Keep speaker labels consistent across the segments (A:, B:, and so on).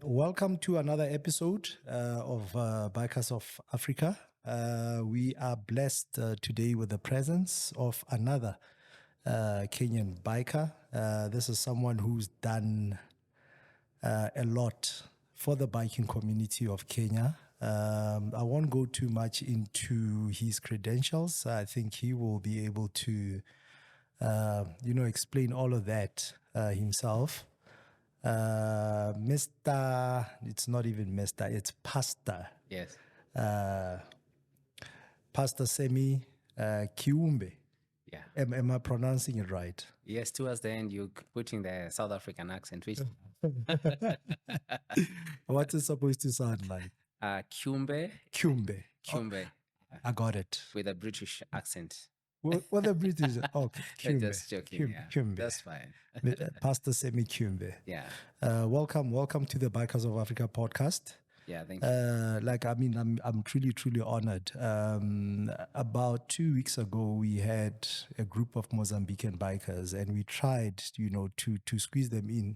A: Welcome to another episode of Bikers of Africa. We are blessed today with the presence of another Kenyan biker. This is someone who's done a lot for the biking community of Kenya. I won't go too much into his credentials. I think he will be able to, explain all of that himself. It's not even Mr., it's Pastor.
B: Yes.
A: Pastor Sammy Kumbe.
B: Yeah.
A: Am I pronouncing it right?
B: Yes, towards the end, you're putting the South African accent, which
A: What's it supposed to sound like?
B: Kumbe.
A: Kumbe.
B: Kumbe.
A: I got it.
B: With a British accent.
A: What the British? Okay, Kumbe.
B: Just joking. Yeah.
A: Kumbe.
B: That's fine.
A: Pastor Sammy Kumbe.
B: Yeah.
A: Welcome to the Bikers of Africa podcast.
B: Yeah, thank you.
A: I'm truly honored. About 2 weeks ago, we had a group of Mozambican bikers, and we tried, to squeeze them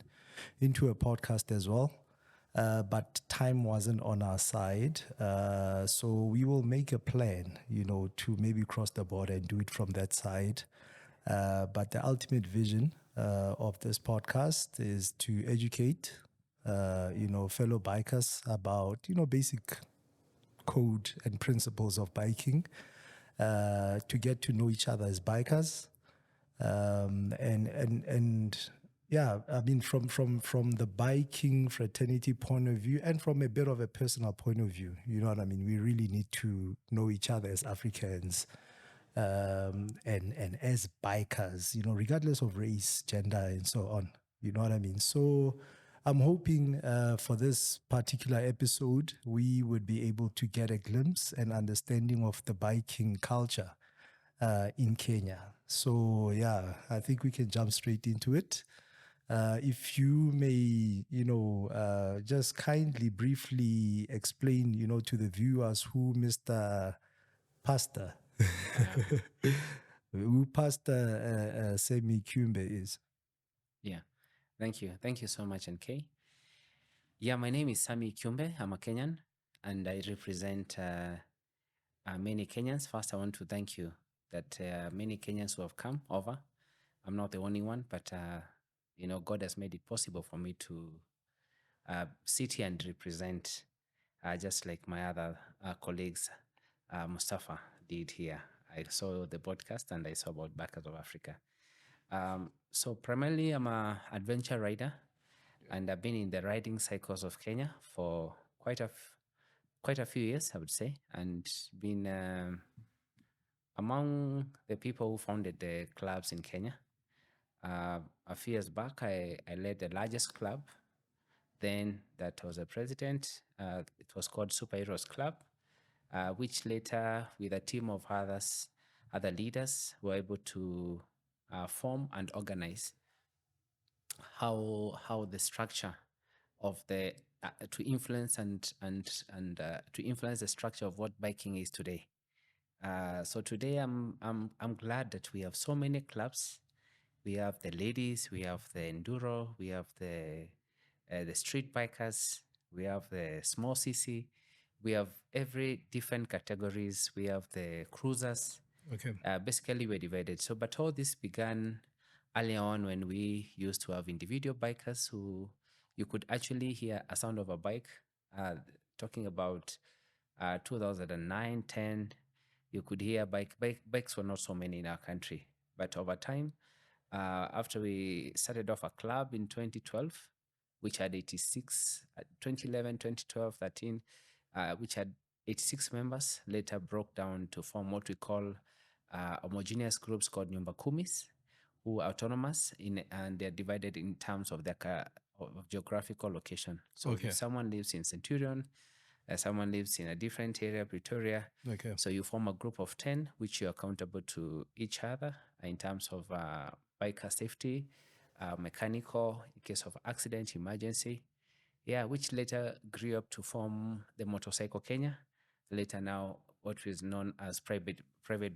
A: into a podcast as well. But time wasn't on our side. So we will make a plan, to maybe cross the border and do it from that side. But the ultimate vision of this podcast is to educate, fellow bikers about, basic code and principles of biking, to get to know each other as bikers. From the biking fraternity point of view and from a bit of a personal point of view, you know what I mean? We really need to know each other as Africans, and as bikers, regardless of race, gender, and so on. You know what I mean? So I'm hoping for this particular episode, we would be able to get a glimpse and understanding of the biking culture in Kenya. So, yeah, I think we can jump straight into it. If you may, just kindly, briefly explain, to the viewers who Mr. Pastor, who Pastor Sami Kumbe is.
B: Yeah. Thank you. Thank you so much, NK. Yeah, my name is Sami Kumbe. I'm a Kenyan, and I represent many Kenyans. First, I want to thank you that many Kenyans who have come over. I'm not the only one, but God has made it possible for me to sit here and represent, just like my other colleagues, Mustafa did here. I saw the podcast and I saw about Bikers of Africa. So primarily, I'm an adventure rider, and I've been in the riding cycles of Kenya for quite a few years, I would say, and been among the people who founded the clubs in Kenya. A few years back, I led the largest club. Then that was a president. It was called Superheroes Club, which later, with a team of other leaders, were able to form and organize how the structure of the to influence and to influence the structure of what biking is today. So today, I'm glad that we have so many clubs. We have the ladies, we have the enduro, we have the street bikers, we have the small CC, we have every different categories. We have the cruisers.
A: Okay.
B: Basically, we're divided. So, but all this began early on when we used to have individual bikers who you could actually hear a sound of a bike. Talking about 2009, 10, you could hear bikes were not so many in our country. But over time, after we started off a club in 2012, which had 86, 2011, 2012, 13, which had 86 members, later broke down to form what we call homogeneous groups called Nyumba Kumis, who are autonomous and they're divided in terms of their of geographical location. So if someone lives in Centurion, someone lives in a different area, Pretoria.
A: Okay.
B: So you form a group of 10, which you're accountable to each other in terms of biker safety, mechanical, in case of accident, emergency. Yeah, which later grew up to form the Motorcycle Kenya. Later now, what is known as private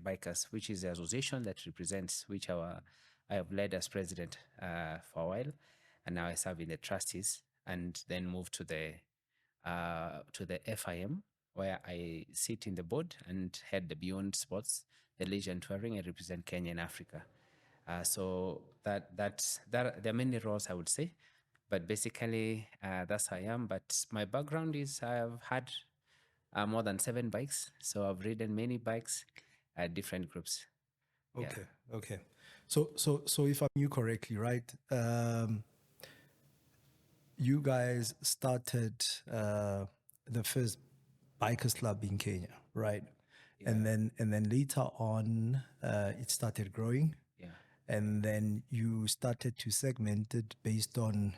B: bikers, which is the association that represents, which I have led as president for a while, and now I serve in the trustees and then moved to the FIM, where I sit in the board and head the Beyond Sports, the leisure and touring, and represent Kenya and Africa. So that there are many roles, I would say, but basically that's how I am. But my background is I've had more than 7 bikes, so I've ridden many bikes at different groups. Yeah.
A: Okay. So if I knew correctly, right? You guys started the first bikers club in Kenya, right? And then later on, it started growing.
B: Yeah.
A: And then you started to segment it based on,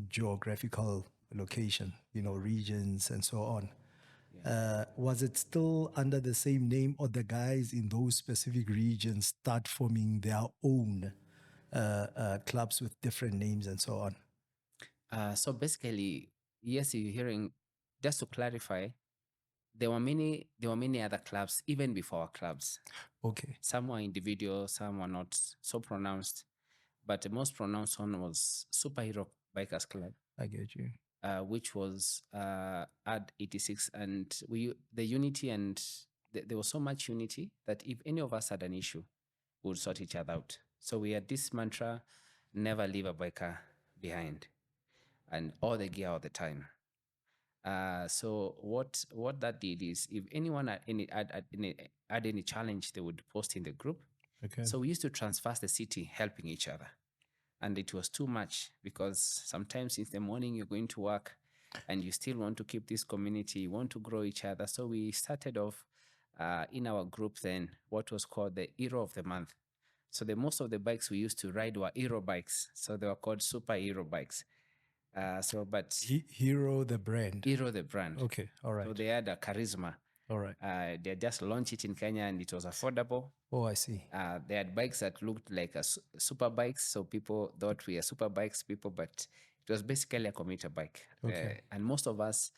A: geographical location, regions and so on. Was it still under the same name, or the guys in those specific regions start forming their own clubs with different names and so on?
B: So basically, yes, you're hearing. Just to clarify, there were many other clubs even before our clubs.
A: Okay,
B: Some were individual, some were not so pronounced, but the most pronounced one was Superhero Bikers Club,
A: I get you.
B: which was at 86, and the unity, and there was so much unity that if any of us had an issue, we would sort each other out. So we had this mantra: never leave a biker behind, and all the gear all the time. So what that did is, if anyone had any challenge, they would post in the group.
A: Okay.
B: So we used to transverse the city, helping each other, and it was too much, because sometimes in the morning you're going to work, and you still want to keep this community, you want to grow each other. So we started off in our group then what was called the Hero of the Month. So the most of the bikes we used to ride were hero bikes, so they were called superhero bikes. But
A: Hero the brand.
B: Hero the brand.
A: Okay, all right.
B: So they had a charisma.
A: All right.
B: They just launched it in Kenya, and it was affordable.
A: Oh, I see.
B: They had bikes that looked like super bikes, so people thought we are super bikes people, but it was basically a commuter bike.
A: Okay.
B: And most of us,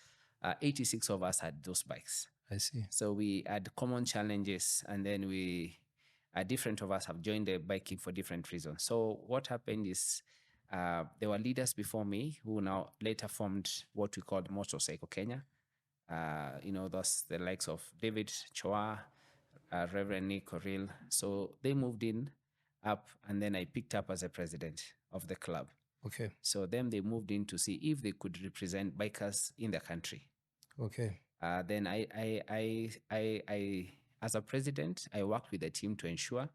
B: 86 of us, had those bikes.
A: I see.
B: So we had common challenges, and then different of us have joined the biking for different reasons. So what happened is, there were leaders before me who now later formed what we called Motorcycle Kenya. Thus the likes of David Choa, Reverend Nick Oril. So they moved in up, and then I picked up as a president of the club.
A: Okay.
B: So then they moved in to see if they could represent bikers in the country.
A: Okay.
B: Then I, as a president, I worked with the team to ensure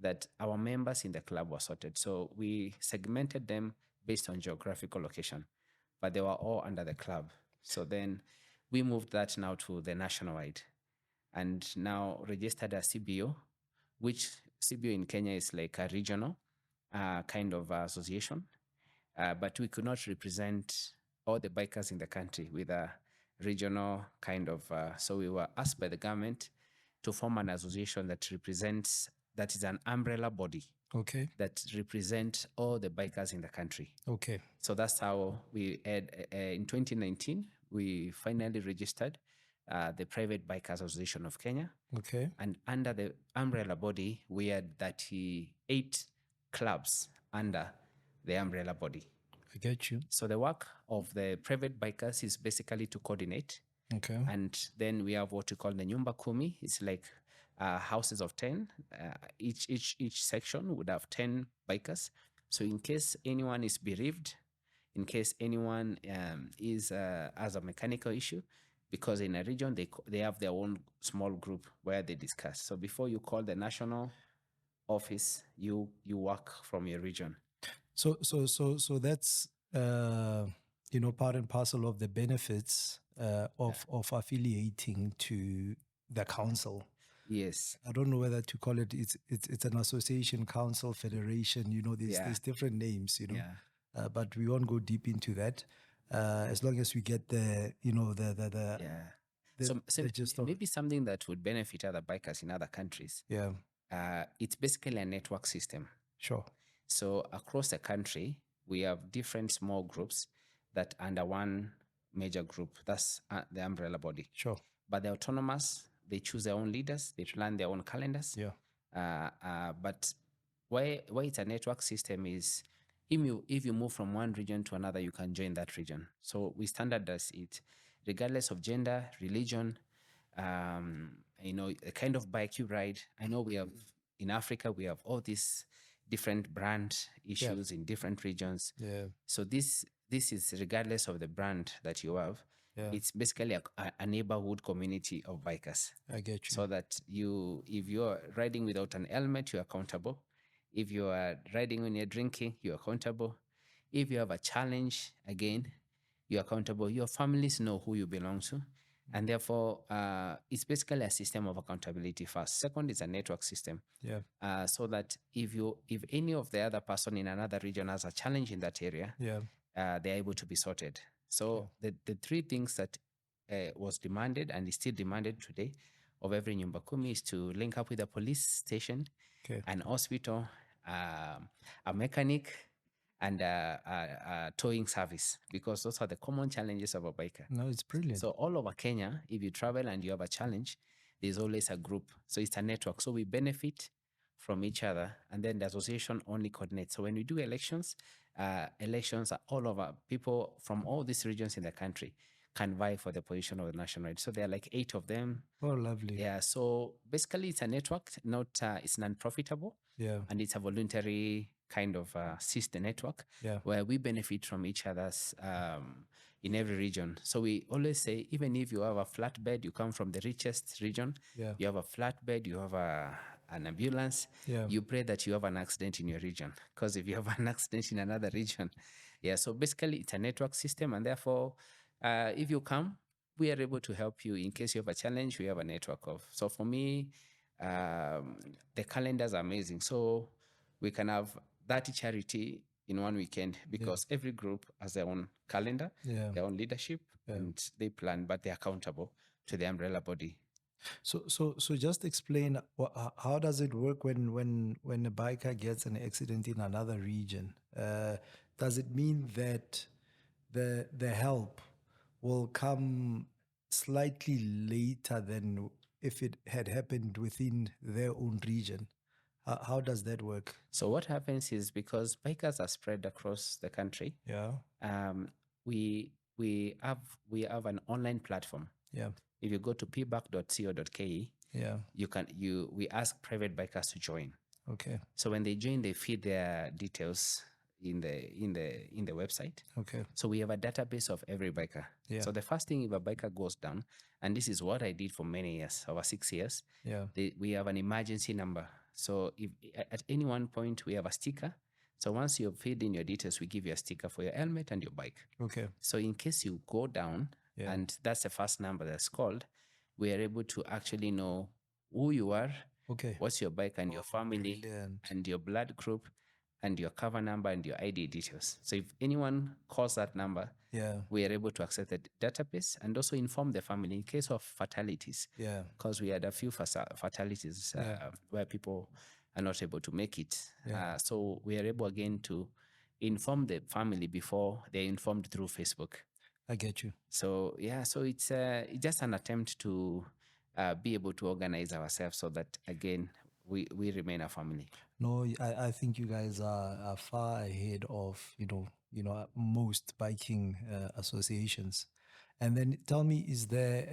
B: that our members in the club were sorted. So we segmented them based on geographical location, but they were all under the club. So then we moved that now to the nationwide, and now registered as CBO, which CBO in Kenya is like a regional kind of association. But we could not represent all the bikers in the country with a regional kind of. So we were asked by the government to form an association that is an umbrella body.
A: Okay.
B: That represent all the bikers in the country.
A: Okay.
B: So that's how we had, in 2019, we finally registered the Private Bikers Association of Kenya.
A: Okay.
B: And under the umbrella body, we had 38 clubs under the umbrella body.
A: I get you.
B: So the work of the private bikers is basically to coordinate.
A: Okay.
B: And then we have what we call the Nyumba Kumi. It's like houses of 10. Each section would have 10 bikers. So in case anyone is bereaved, in case anyone has a mechanical issue, because in a region they have their own small group where they discuss. So before you call the national office, you work from your region.
A: So that's part and parcel of the benefits of affiliating to the council.
B: Yes.
A: I don't know whether to call it. It's an association, council, federation. There's different names.
B: Yeah.
A: But we won't go deep into that. As long as we get the
B: So maybe something that would benefit other bikers in other countries.
A: Yeah.
B: It's basically a network system.
A: Sure.
B: So across the country, we have different small groups that under one major group. That's the umbrella body.
A: Sure.
B: But they're autonomous. They choose their own leaders. They plan their own calendars.
A: Yeah.
B: But why it's a network system is, if you move from one region to another, you can join that region. So we standardize it, regardless of gender, religion, the kind of bike you ride. I know we have in Africa, we have all these different brand issues in different regions.
A: Yeah.
B: So this is regardless of the brand that you have.
A: Yeah.
B: It's basically a neighborhood community of bikers.
A: I get you.
B: So that if you're riding without an helmet, you're accountable. If you are riding when you're drinking, you're accountable. If you have a challenge, again, you're accountable. Your families know who you belong to. And therefore, it's basically a system of accountability first. Second is a network system.
A: Yeah.
B: So that if any of the other person in another region has a challenge in that area,
A: Yeah.
B: they're able to be sorted. So the three things that was demanded and is still demanded today of every Nyumba Kumi is to link up with a police station,
A: Okay.
B: an hospital, a mechanic, and a towing service, because those are the common challenges of a biker.
A: No, it's brilliant.
B: So all over Kenya, if you travel and you have a challenge, there's always a group. So it's a network. So we benefit from each other, and then the association only coordinates. So when we do elections are all over. People from all these regions in the country can vie for the position of the national head. So there are like 8 of them.
A: Oh, lovely.
B: Yeah. So basically, it's a network. Not it's non-profitable.
A: Yeah.
B: And it's a voluntary kind of system network.
A: Yeah.
B: Where we benefit from each other's in every region. So we always say, even if you have a flatbed, you come from the richest region.
A: Yeah.
B: You have a flatbed, you have an ambulance.
A: Yeah.
B: You pray that you have an accident in your region, because if you have an accident in another region, yeah. So basically, it's a network system, and therefore, if you come, we are able to help you in case you have a challenge. We have a network of. So for me, the calendars are amazing. So we can have 30 charity in one weekend, because every group has their own calendar, their own leadership, and they plan, but they're accountable to the umbrella body.
A: So just explain how does it work when a biker gets an accident in another region? Does it mean that the help will come slightly later than if it had happened within their own region? How does that work?
B: So what happens is, because bikers are spread across the country, we have an online platform.
A: Yeah.
B: If you go to pback.co.ke, we ask private bikers to join.
A: Okay.
B: So when they join, they feed their details in the website.
A: Okay.
B: So we have a database of every biker.
A: Yeah.
B: So the first thing, if a biker goes down, and this is what I did for many years, over 6 years, we have an emergency number. So if at any one point we have a sticker, so once you feed in your details, we give you a sticker for your helmet and your bike.
A: Okay.
B: So in case you go down, and that's the first number that's called, we are able to actually know who you are, what's your bike and your family, and your blood group, and your cover number and your ID details. So if anyone calls that number, we are able to access the database and also inform the family in case of fatalities. Yeah. Because we had a few fatalities where people are not able to make it. So we are able again to inform the family before they're informed through Facebook.
A: I get you.
B: So so it's just an attempt to be able to organize ourselves so that, again, we remain a family.
A: No, I think you guys are far ahead of most biking associations. And then tell me, is there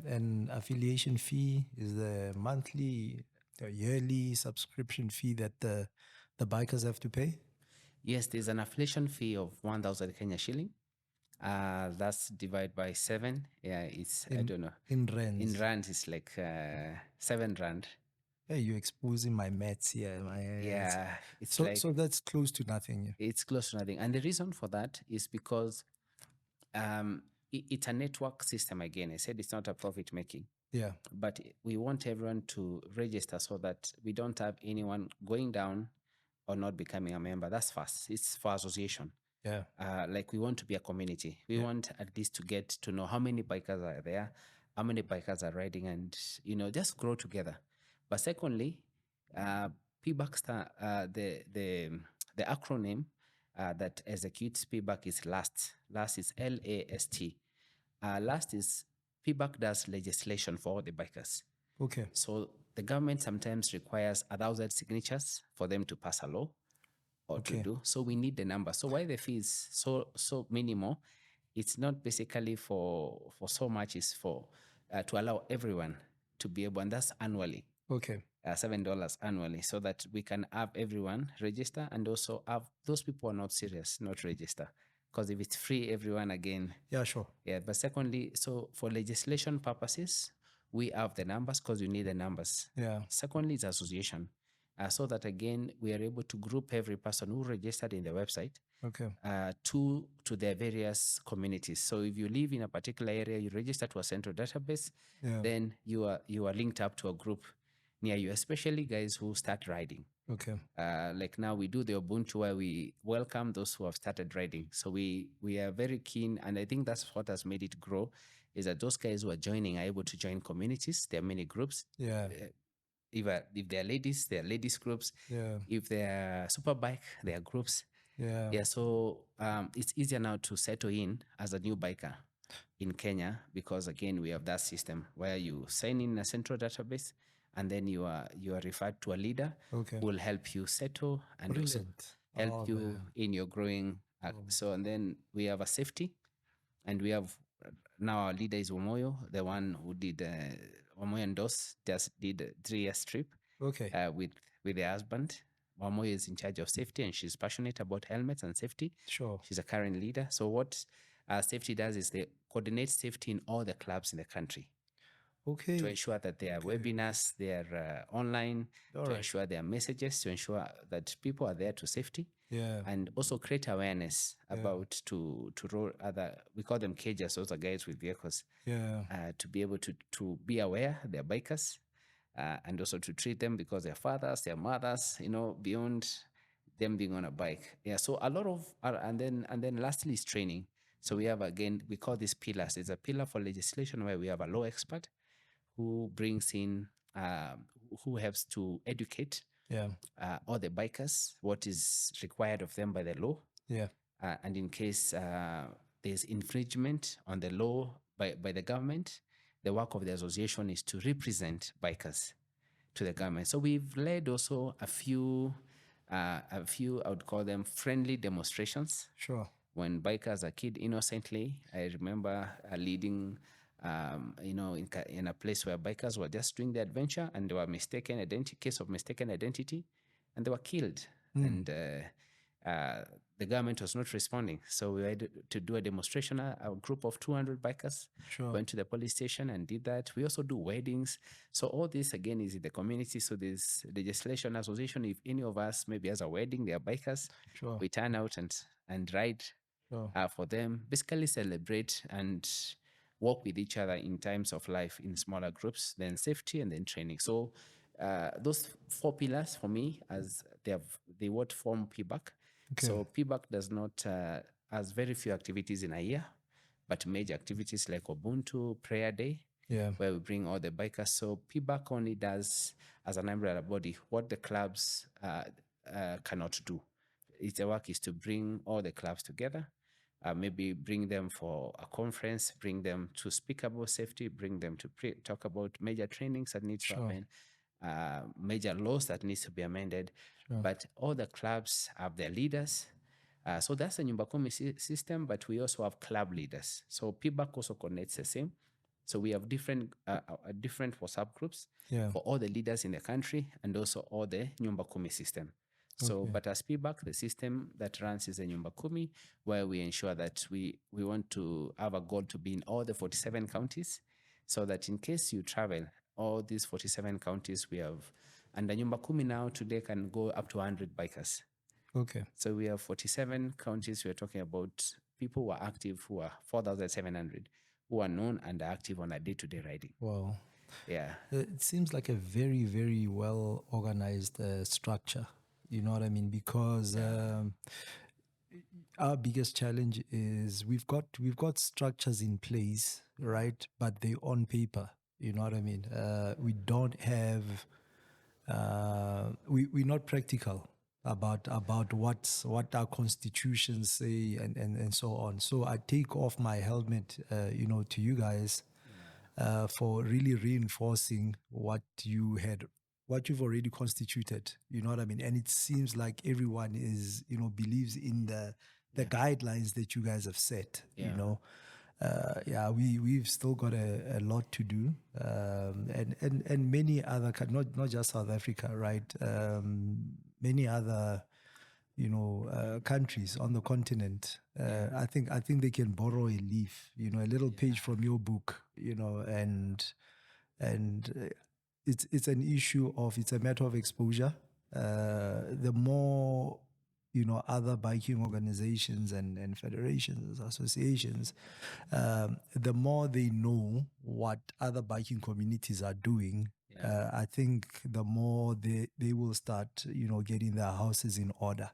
A: an affiliation fee? Is there monthly, a yearly subscription fee that the bikers have to pay?
B: Yes, there's an affiliation fee of 1,000 Kenya shilling. That's divided by 7. Yeah, it's I don't know.
A: In rands.
B: In rands, it's like 7 rand.
A: Hey, you're exposing my maths here.
B: It's
A: so that's close to nothing. Yeah.
B: It's close to nothing, and the reason for that is because it's a network system. Again, I said it's not a profit making. Yeah. But we want everyone to register so that we don't have anyone going down or not becoming a member. That's first. It's for association. Yeah. Like, we want to be a community. We want at least to get to know how many bikers are there, how many bikers are riding, and just grow together. But secondly, PBAC, the acronym that executes PBAC is LAST. LAST is LAST. LAST is PBAC does legislation for all the bikers. Okay. So the government sometimes requires 1,000 signatures for them to pass a law. or to do. So we need the number. So why the fee is so minimal? It's not basically for so much. It's for to allow everyone to be able, and that's annually.
A: Okay.
B: $7 annually, so that we can have everyone register, and also have those people who are not serious not register, because if it's free, everyone again.
A: Yeah, sure.
B: Yeah, but secondly, so for legislation purposes, we have the numbers because you need the numbers.
A: Yeah.
B: Secondly, it's association, so that again we are able to group every person who registered in the website
A: Okay.
B: to their various communities. So if you live in a particular area, you register to a central database,
A: Yeah.
B: then you are linked up to a group near you, especially guys who start riding.
A: Okay.
B: Like now we do the Ubuntu where we welcome those who have started riding. So we are very keen, and I think that's what has made it grow, is that those guys who are joining are able to join communities. There are many groups.
A: Yeah.
B: If they're ladies, there are ladies groups.
A: Yeah.
B: If they're superbike, there are groups.
A: Yeah.
B: Yeah, so it's easier now to settle in as a new biker in Kenya, because again we have that system where you sign in a central database, and then you are referred to a leader
A: Okay.
B: who will help you settle and also
A: Brilliant.
B: help
A: Oh,
B: you
A: man.
B: in your growing. So, and then we have a safety, and we have now our leader is Omoyo, the one who did Omoyo and Dos just did a 3 year trip
A: Okay.
B: with her husband. Wamoyo is in charge of safety, and she's passionate about helmets and safety.
A: Sure.
B: She's a current leader. So what safety does is they coordinate safety in all the clubs in the country
A: Okay.
B: to ensure that there are webinars, they are online,
A: All
B: to
A: right.
B: ensure there are messages, to ensure that people are there to safety,
A: Yeah.
B: and also create awareness about to roll other, we call them cages, those are guys with vehicles,
A: Yeah.
B: to be able to be aware they're bikers, and also to treat them because they're fathers, they're mothers, beyond them being on a bike. Yeah, so a lot of, and then lastly is training. So we have, again, we call this pillars. There's a pillar for legislation where we have a law expert who brings in, who helps to educate
A: Yeah.
B: all the bikers what is required of them by the law.
A: Yeah.
B: And in case there's infringement on the law by the government, the work of the association is to represent bikers to the government. So we've led also a few, I would call them friendly demonstrations.
A: Sure.
B: When bikers are killed innocently, I remember leading, in a place where bikers were just doing the adventure, and they were case of mistaken identity, and they were killed. And the government was not responding. So we had to do a demonstration. A group of 200 bikers went to the police station and did that. We also do weddings. So all this, again, is in the community. So there's legislation association. If any of us maybe has a wedding, they are bikers, we turn out and ride for them, basically celebrate and work with each other in times of life in smaller groups, then safety, and then training. So those 4 pillars for me, as they what form PBAC.
A: Okay.
B: So PBAC does not has very few activities in a year, but major activities like Ubuntu, Prayer Day, where we bring all the bikers. So PBAC only does, as an umbrella body, what the clubs cannot do. Its work is to bring all the clubs together, maybe bring them for a conference, bring them to speak about safety, bring them to talk about major trainings that need to happen, major laws that needs to be amended. But all the clubs have their leaders. So that's a Nyumba Kumi system, but we also have club leaders. So PBAC also connects the same. So we have different WhatsApp groups for all the leaders in the country, and also all the Nyumba Kumi system. So, but as PBAC, the system that runs is a Nyumba Kumi, where we ensure that we want to have a goal to be in all the 47 counties, so that in case you travel, all these 47 counties we have, and the Nyumba Kumi now today can go up to 100 bikers.
A: Okay.
B: So we have 47 counties. We're talking about people who are active, who are 4,700, who are known and are active on a day-to-day riding.
A: Wow.
B: Yeah.
A: It seems like a very, very well organized structure. You know what I mean? Because our biggest challenge is we've got structures in place, right? But they're on paper. You know what I mean? We don't have. We're not practical about what our constitutions say and so on. So I take off my helmet, to you guys, for really reinforcing what you had what you've already constituted. You know what I mean? And it seems like everyone is, believes in the guidelines that you guys have set.
B: Yeah.
A: We've still got a lot to do, and many other not just South Africa, right? Many other countries on the continent. I think they can borrow a leaf, a little page from your book, and it's an issue of, it's a matter of exposure. The more other biking organizations and federations, associations, the more they know what other biking communities are doing, I think the more they will start getting their houses in order.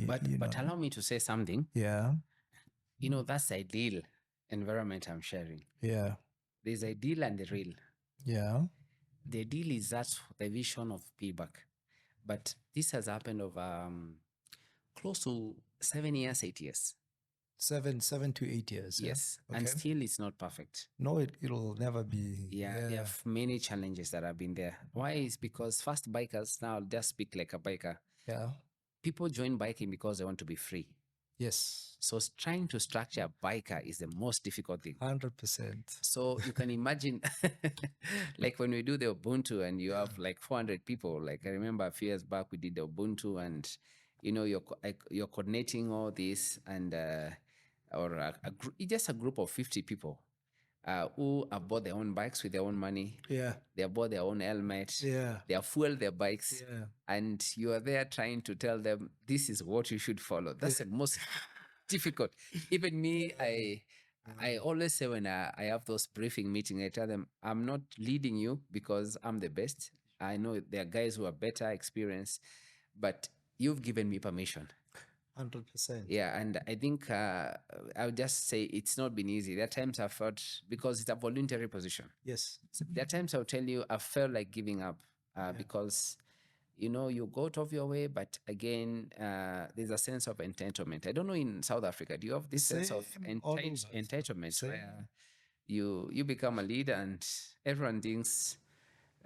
B: But allow me to say something.
A: Yeah.
B: That's the ideal environment I'm sharing.
A: Yeah.
B: There's ideal and the real.
A: Yeah.
B: The ideal is that's the vision of payback. But this has happened over close to 7 years, 8 years.
A: 7 to 8 years.
B: Yes.
A: Yeah?
B: And
A: Okay.
B: still it's not perfect.
A: No, it'll never be.
B: There are many challenges that have been there. Why? Is because fast bikers now just speak like a biker.
A: Yeah.
B: People join biking because they want to be free.
A: Yes.
B: So trying to structure a biker is the most difficult thing.
A: 100%.
B: So you can imagine, like when we do the Ubuntu and you have like 400 people. Like I remember a few years back we did the Ubuntu, and you're coordinating all this, and just a group of 50 people who have bought their own bikes with their own money.
A: Yeah.
B: They have bought their own helmet.
A: Yeah.
B: They have fueled their bikes.
A: Yeah.
B: And you are there trying to tell them this is what you should follow. That's the most difficult. Even me, I always say when I have those briefing meetings, I tell them I'm not leading you because I'm the best. I know there are guys who are better experienced, but you've given me permission.
A: 100%.
B: Yeah, and I think I would just say it's not been easy. There are times I've felt, because it's a voluntary position.
A: Yes.
B: There are times I'll tell you I felt like giving up because you go out of your way, but again, there's a sense of entitlement. I don't know in South Africa, do you have this sense of entitlement where you become a leader and everyone thinks,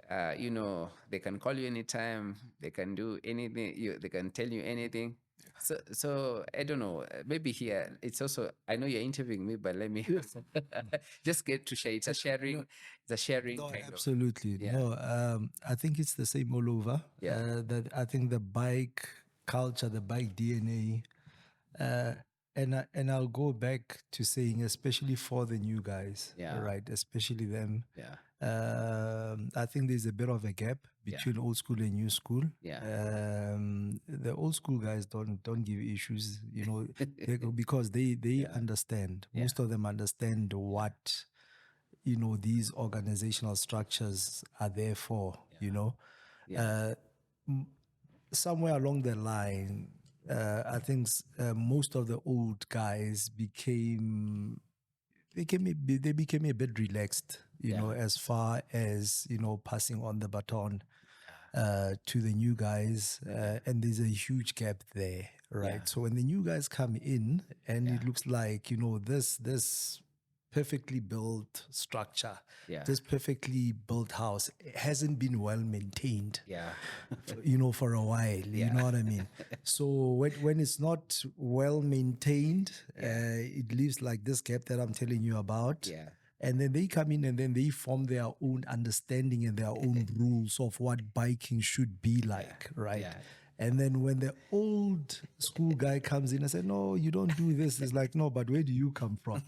B: they can call you anytime, they can do anything, they can tell you anything. So I don't know. Maybe here it's also. I know you're interviewing me, but let me just get to share. It's a sharing. It's a sharing.
A: No,
B: kind
A: absolutely.
B: Yeah.
A: No, I think it's the same all over.
B: Yeah.
A: That I think the bike culture, the bike DNA, and I'll go back to saying, especially for the new guys, right? Especially them.
B: Yeah.
A: I think there's a bit of a gap between old school and new school.
B: Yeah.
A: The old school guys don't give issues, because they understand. Most of them understand what these organizational structures are there for. Somewhere along the line, I think most of the old guys became a bit relaxed, as far as passing on the baton to the new guys, and there's a huge gap there, right? So when the new guys come in, and it looks like this perfectly built structure, this perfectly built house hasn't been well maintained, for a while, you know what I mean? So when it's not well maintained, it leaves like this gap that I'm telling you about. And then they come in and then they form their own understanding and their own rules of what biking should be like, right? And then when the old school guy comes in and says, no, you don't do this, it's like, no, but where do you come from?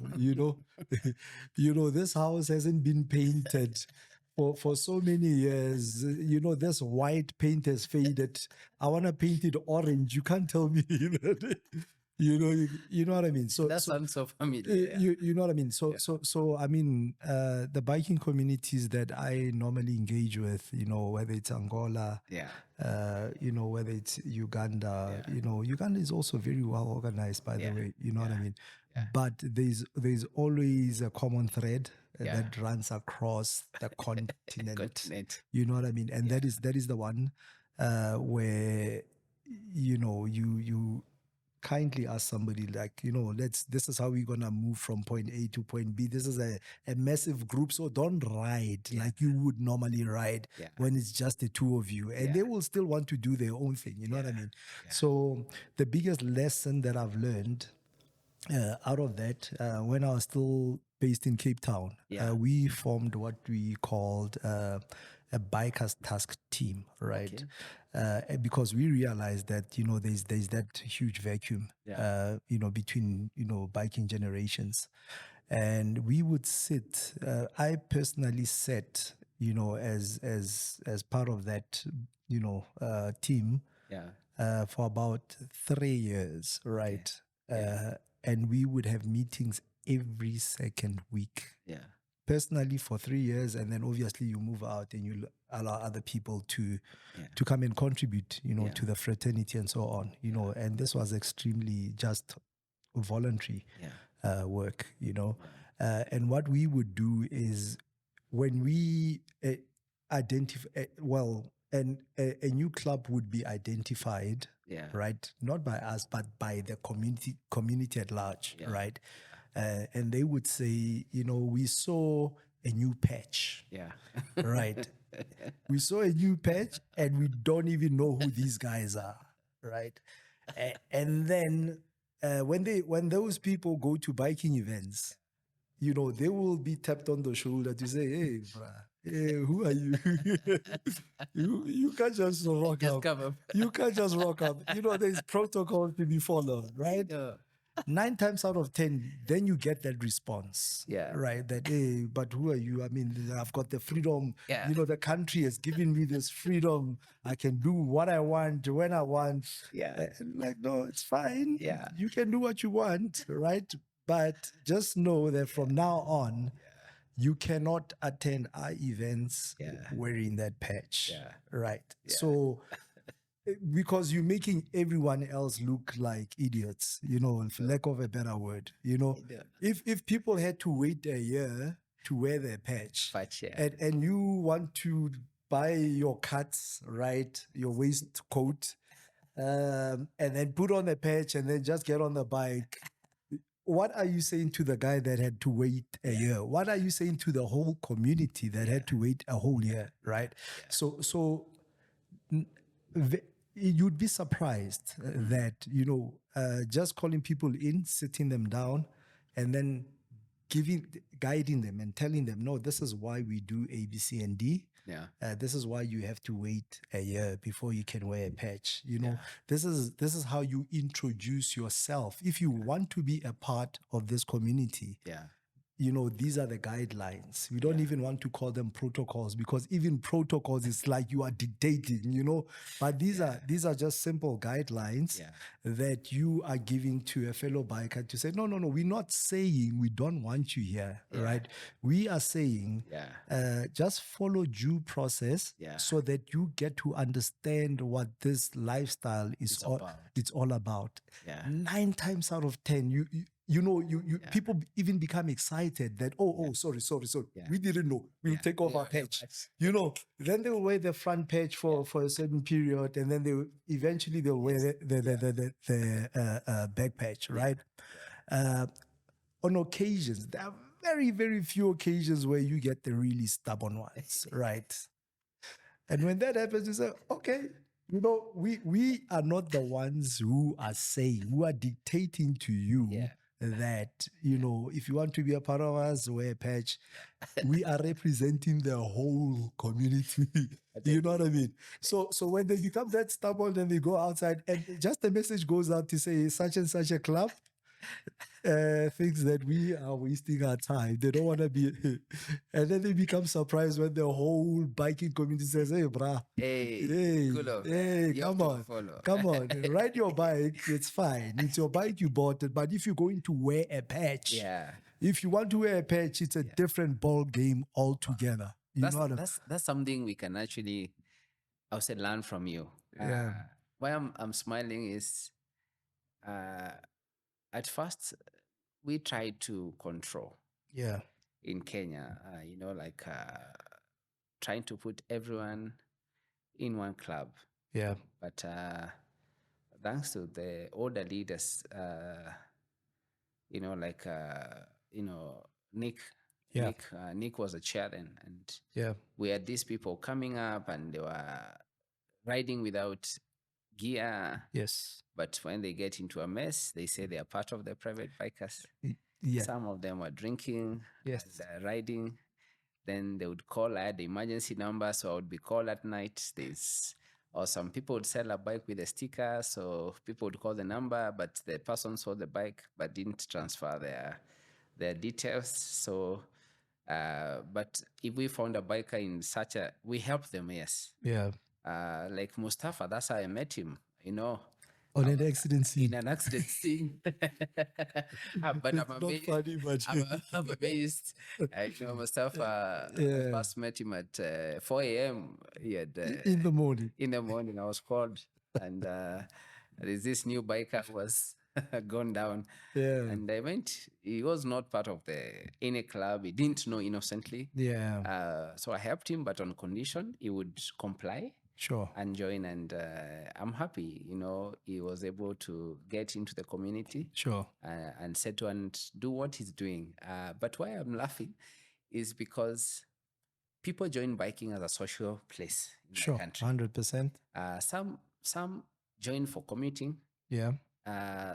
A: This house hasn't been painted for so many years. This white paint has faded. I want to paint it orange. You can't tell me that. You know what I mean? So
B: that sounds so familiar.
A: You know what I mean? So I mean, the biking communities that I normally engage with, whether it's Angola, whether it's Uganda, Uganda is also very well organized, by the way. You know what I mean? But there's always a common thread that runs across the continent. You know what I mean? And that is the one where you kindly ask somebody like, this is how we're going to move from point A to point B. This is a massive group. So don't ride like you would normally ride when it's just the two of you. And they will still want to do their own thing. You know what I mean? So the biggest lesson that I've learned out of that, when I was still based in Cape Town, we formed what we called a bikers task team, right? Because we realized that there's that huge vacuum, between biking generations, and we would sit. I personally sat, as part of that, team, for about 3 years, right? And we would have meetings every second week. Personally for 3 years, and then obviously you move out and you allow other people to come and contribute, to the fraternity and so on, and this was extremely just voluntary work, and what we would do is when we identify, and a new club would be identified, right? Not by us, but by the community at large, right? And they would say, we saw a new patch, right? We saw a new patch, and we don't even know who these guys are, right? And then when those people go to biking events, they will be tapped on the shoulder to say, "Hey, brah, hey, who are you? you can't just rock up.
B: Come up.
A: You can't just rock up. There's protocol to be followed, right?" 9 times out of 10, then you get that response, right? That, hey, but who are you? I mean, I've got the freedom. The country has given me this freedom. I can do what I want when I want. Like, no, it's fine. You can do what you want, right? But just know that from now on, you cannot attend our events wearing that patch, right? So, because you're making everyone else look like idiots, for lack of a better word. If people had to wait a year to wear their patch, and you want to buy your cuts, right, your waistcoat, and then put on a patch and then just get on the bike, what are you saying to the guy that had to wait a year? What are you saying to the whole community that had to wait a whole year, right? So you'd be surprised that, just calling people in, sitting them down, and then guiding them and telling them, no, this is why we do A, B, C, and D. This is why you have to wait a year before you can wear a patch. This is how you introduce yourself. If you want to be a part of this community, these are the guidelines. We don't even want to call them protocols, because even protocols is like you are dictating, but these are just simple guidelines that you are giving to a fellow biker to say, no, we're not saying we don't want you here, right? We are saying just follow due process so that you get to understand what this lifestyle is all about. 9 times out of 10, you people even become excited that, sorry. We didn't know. We'll take off our patch. Then they'll wear the front patch for a certain period, and then they'll wear the back patch, right? On occasions, there are very, very few occasions where you get the really stubborn ones, right? And when that happens, you say, okay, we are not the ones who are dictating to you that, if you want to be a part of us, wear a patch. We are representing the whole community. You know what I mean? So when they become that stubborn, then they go outside, and just a message goes out to say such and such a club thinks that we are wasting our time. They don't want to be, and then they become surprised when the whole biking community says, "Hey, brah, hey, come on, ride your bike. It's fine. It's your bike, you bought it. But if you're going to wear a patch, if you want to wear a patch, it's a different ball game altogether."
B: That's something we can actually, I would say, learn from you. Why I'm smiling is, at first, we tried to control. In Kenya, trying to put everyone in one club. But thanks to the older leaders, like Nick.
A: Yeah.
B: Nick was a chair then, and
A: Yeah.
B: we had these people coming up, and they were riding without gear.
A: Yes.
B: But when they get into a mess, they say they are part of the private bikers.
A: Yeah.
B: Some of them were drinking
A: Yes.
B: and riding. Then they would call. I had the emergency number, so I would be called at night. Or some people would sell a bike with a sticker, so people would call the number, but the person saw the bike but didn't transfer their details. So, but if we found a biker in we help them, yes.
A: Yeah.
B: Like Mustafa, that's how I met him.
A: On an accident scene.
B: In an accident scene. But
A: It's
B: I'm
A: not
B: amazed.
A: funny, but
B: I'm amazed. Mustafa, I
A: Yeah.
B: first met him at 4 a.m. He had,
A: In the morning.
B: in the morning, I was called, and there's this new biker who was gone down.
A: Yeah.
B: And I went. He was not part of any club. He didn't know innocently.
A: Yeah.
B: So I helped him, but on condition he would comply
A: Sure.
B: and join. And I'm happy, he was able to get into the community.
A: Sure.
B: And settle and do what he's doing. But why I'm laughing is because people join biking as a social place in
A: Sure.
B: the country.
A: 100%.
B: Some join for commuting.
A: Yeah.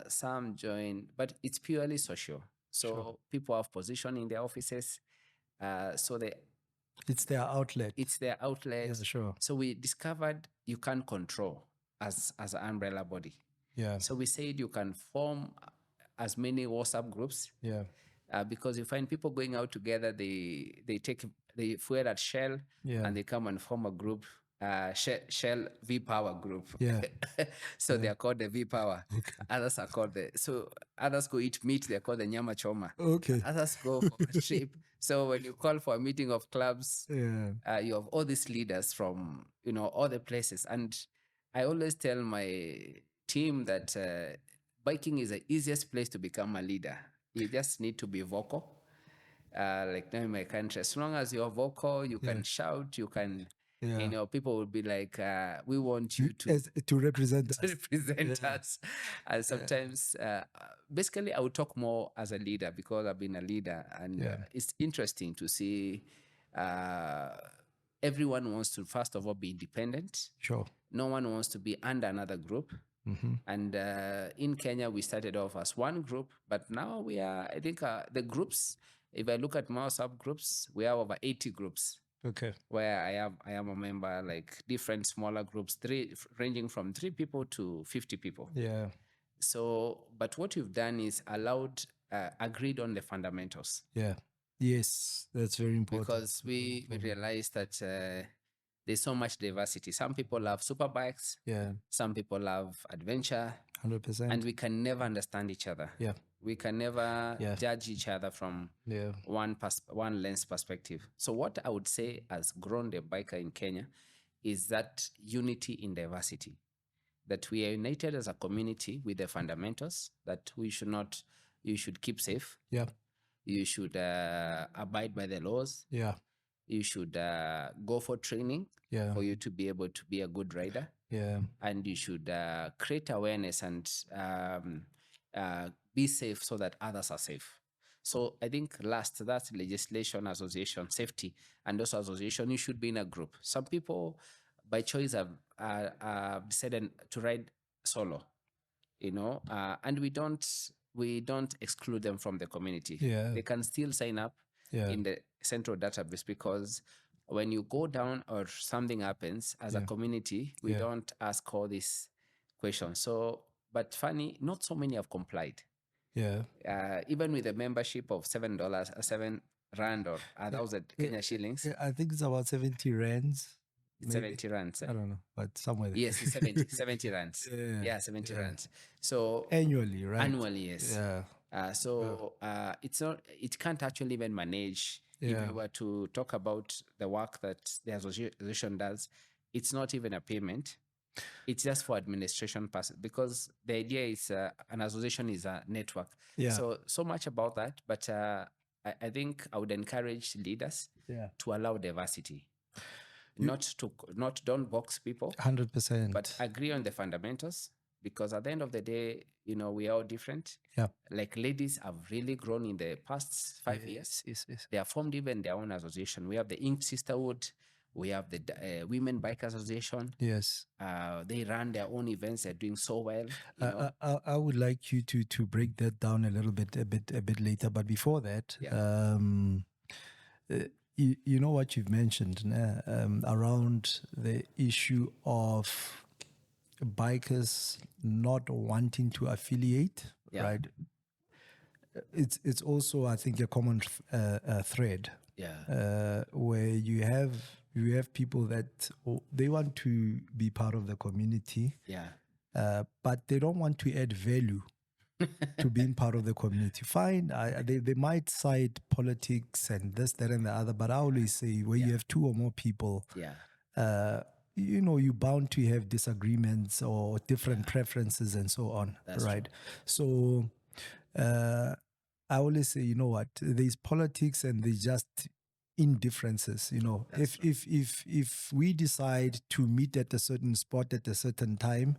B: Some join, but it's purely social. So
A: Sure.
B: people have position in their offices. So
A: It's their outlet.
B: it's their outlet.
A: Yeah, sure.
B: So we discovered you can't control as an umbrella body.
A: Yeah.
B: So we said you can form as many WhatsApp groups.
A: Yeah.
B: Because you find people going out together, they fuel at Shell,
A: Yeah.
B: and they come and form a group, Shell V Power group.
A: Yeah.
B: So they are called the V Power.
A: Okay.
B: Others are called others go eat meat, they're called the Nyama Choma.
A: Okay.
B: Others go for a trip. So when you call for a meeting of clubs,
A: Yeah.
B: you have all these leaders from all the places. And I always tell my team that biking is the easiest place to become a leader. You just need to be vocal. Like now in my country, as long as you're vocal, you can shout, you can,
A: Yeah.
B: people will be like, we want you to
A: To represent us.
B: represent
A: Yeah.
B: us. And sometimes, basically, I would talk more as a leader because I've been a leader, and
A: Yeah.
B: it's interesting to see. Everyone wants to, first of all, be independent.
A: Sure.
B: No one wants to be under another group.
A: Mm-hmm.
B: And in Kenya, we started off as one group, but now we are, I think, the groups. If I look at more subgroups, we have over 80 groups.
A: Okay.
B: Where I am a member, like different smaller groups, ranging from 3 people to 50 people.
A: Yeah.
B: So, but what we've done is agreed on the fundamentals.
A: Yeah. Yes, that's very important.
B: Because we realized that there's so much diversity. Some people love super bikes.
A: Yeah.
B: Some people love adventure.
A: 100%.
B: And we can never understand each other.
A: Yeah.
B: We can never judge each other from one lens perspective. So what I would say has grown the biker in Kenya is that unity in diversity. That we are united as a community with the fundamentals that you should keep safe.
A: Yeah.
B: You should abide by the laws.
A: Yeah.
B: You should go for training for you to be able to be a good rider.
A: Yeah.
B: And you should create awareness and be safe so that others are safe. So I think that's legislation, association, safety, and also association, you should be in a group. Some people by choice have decided to ride solo, and we don't exclude them from the community.
A: Yeah.
B: They can still sign up in the central database, because when you go down or something happens as a community, we don't ask all these questions. So, but funny, not so many have complied.
A: Yeah.
B: Even with a membership of $7, 7 rand or 1,000 Kenya shillings.
A: Yeah, I think it's about 70 rands.
B: It's 70 rands.
A: I don't know, but somewhere there.
B: Yes, it's 70 rands. Yeah, 70 rands. So
A: annually, right?
B: Annually, yes.
A: Yeah.
B: It's not. It can't actually even manage.
A: Yeah.
B: If we were to talk about the work that the association does, it's not even a payment. It's just for administration purposes, because the idea is an association is a network.
A: Yeah.
B: So much about that. But I think I would encourage leaders to allow diversity. Don't box people.
A: 100%.
B: But agree on the fundamentals, because at the end of the day, we are all different.
A: Yeah.
B: Like ladies have really grown in the past 5 years.
A: Yes.
B: They have formed even their own association. We have the Ink Sisterhood. We have the Women Bike Association.
A: Yes.
B: They run their own events. They're doing so well.
A: I would like you to break that down a little bit, a bit later. But before that, you know what you've mentioned around the issue of bikers not wanting to affiliate, right? It's also, I think, a common thread. Where you have people that they want to be part of the community. But they don't want to add value to being part of the community. Fine, they might cite politics and this, that, and the other, but I always say where you have two or more people, you're bound to have disagreements or different preferences and so on.
B: That's
A: right?
B: true.
A: So I always say, there's politics and there's just indifferences. If we decide to meet at a certain spot at a certain time,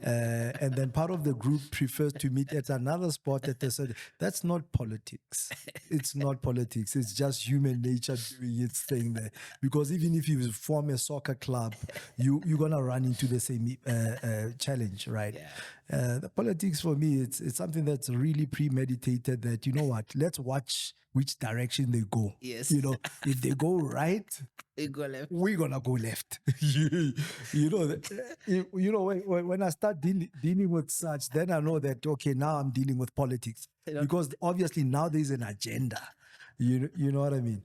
A: and then part of the group prefers to meet at another spot at a certain, that's not politics. It's not politics. It's just human nature doing its thing there. Because even if you form a soccer club, you're gonna run into the same challenge, right? The politics for me, it's something that's really premeditated. That let's watch which direction they go.
B: Yes.
A: If they go right,
B: go left.
A: we're gonna go left. When I start dealing with such, then I know that okay, now I'm dealing with politics because obviously now there's an agenda. You know what I mean?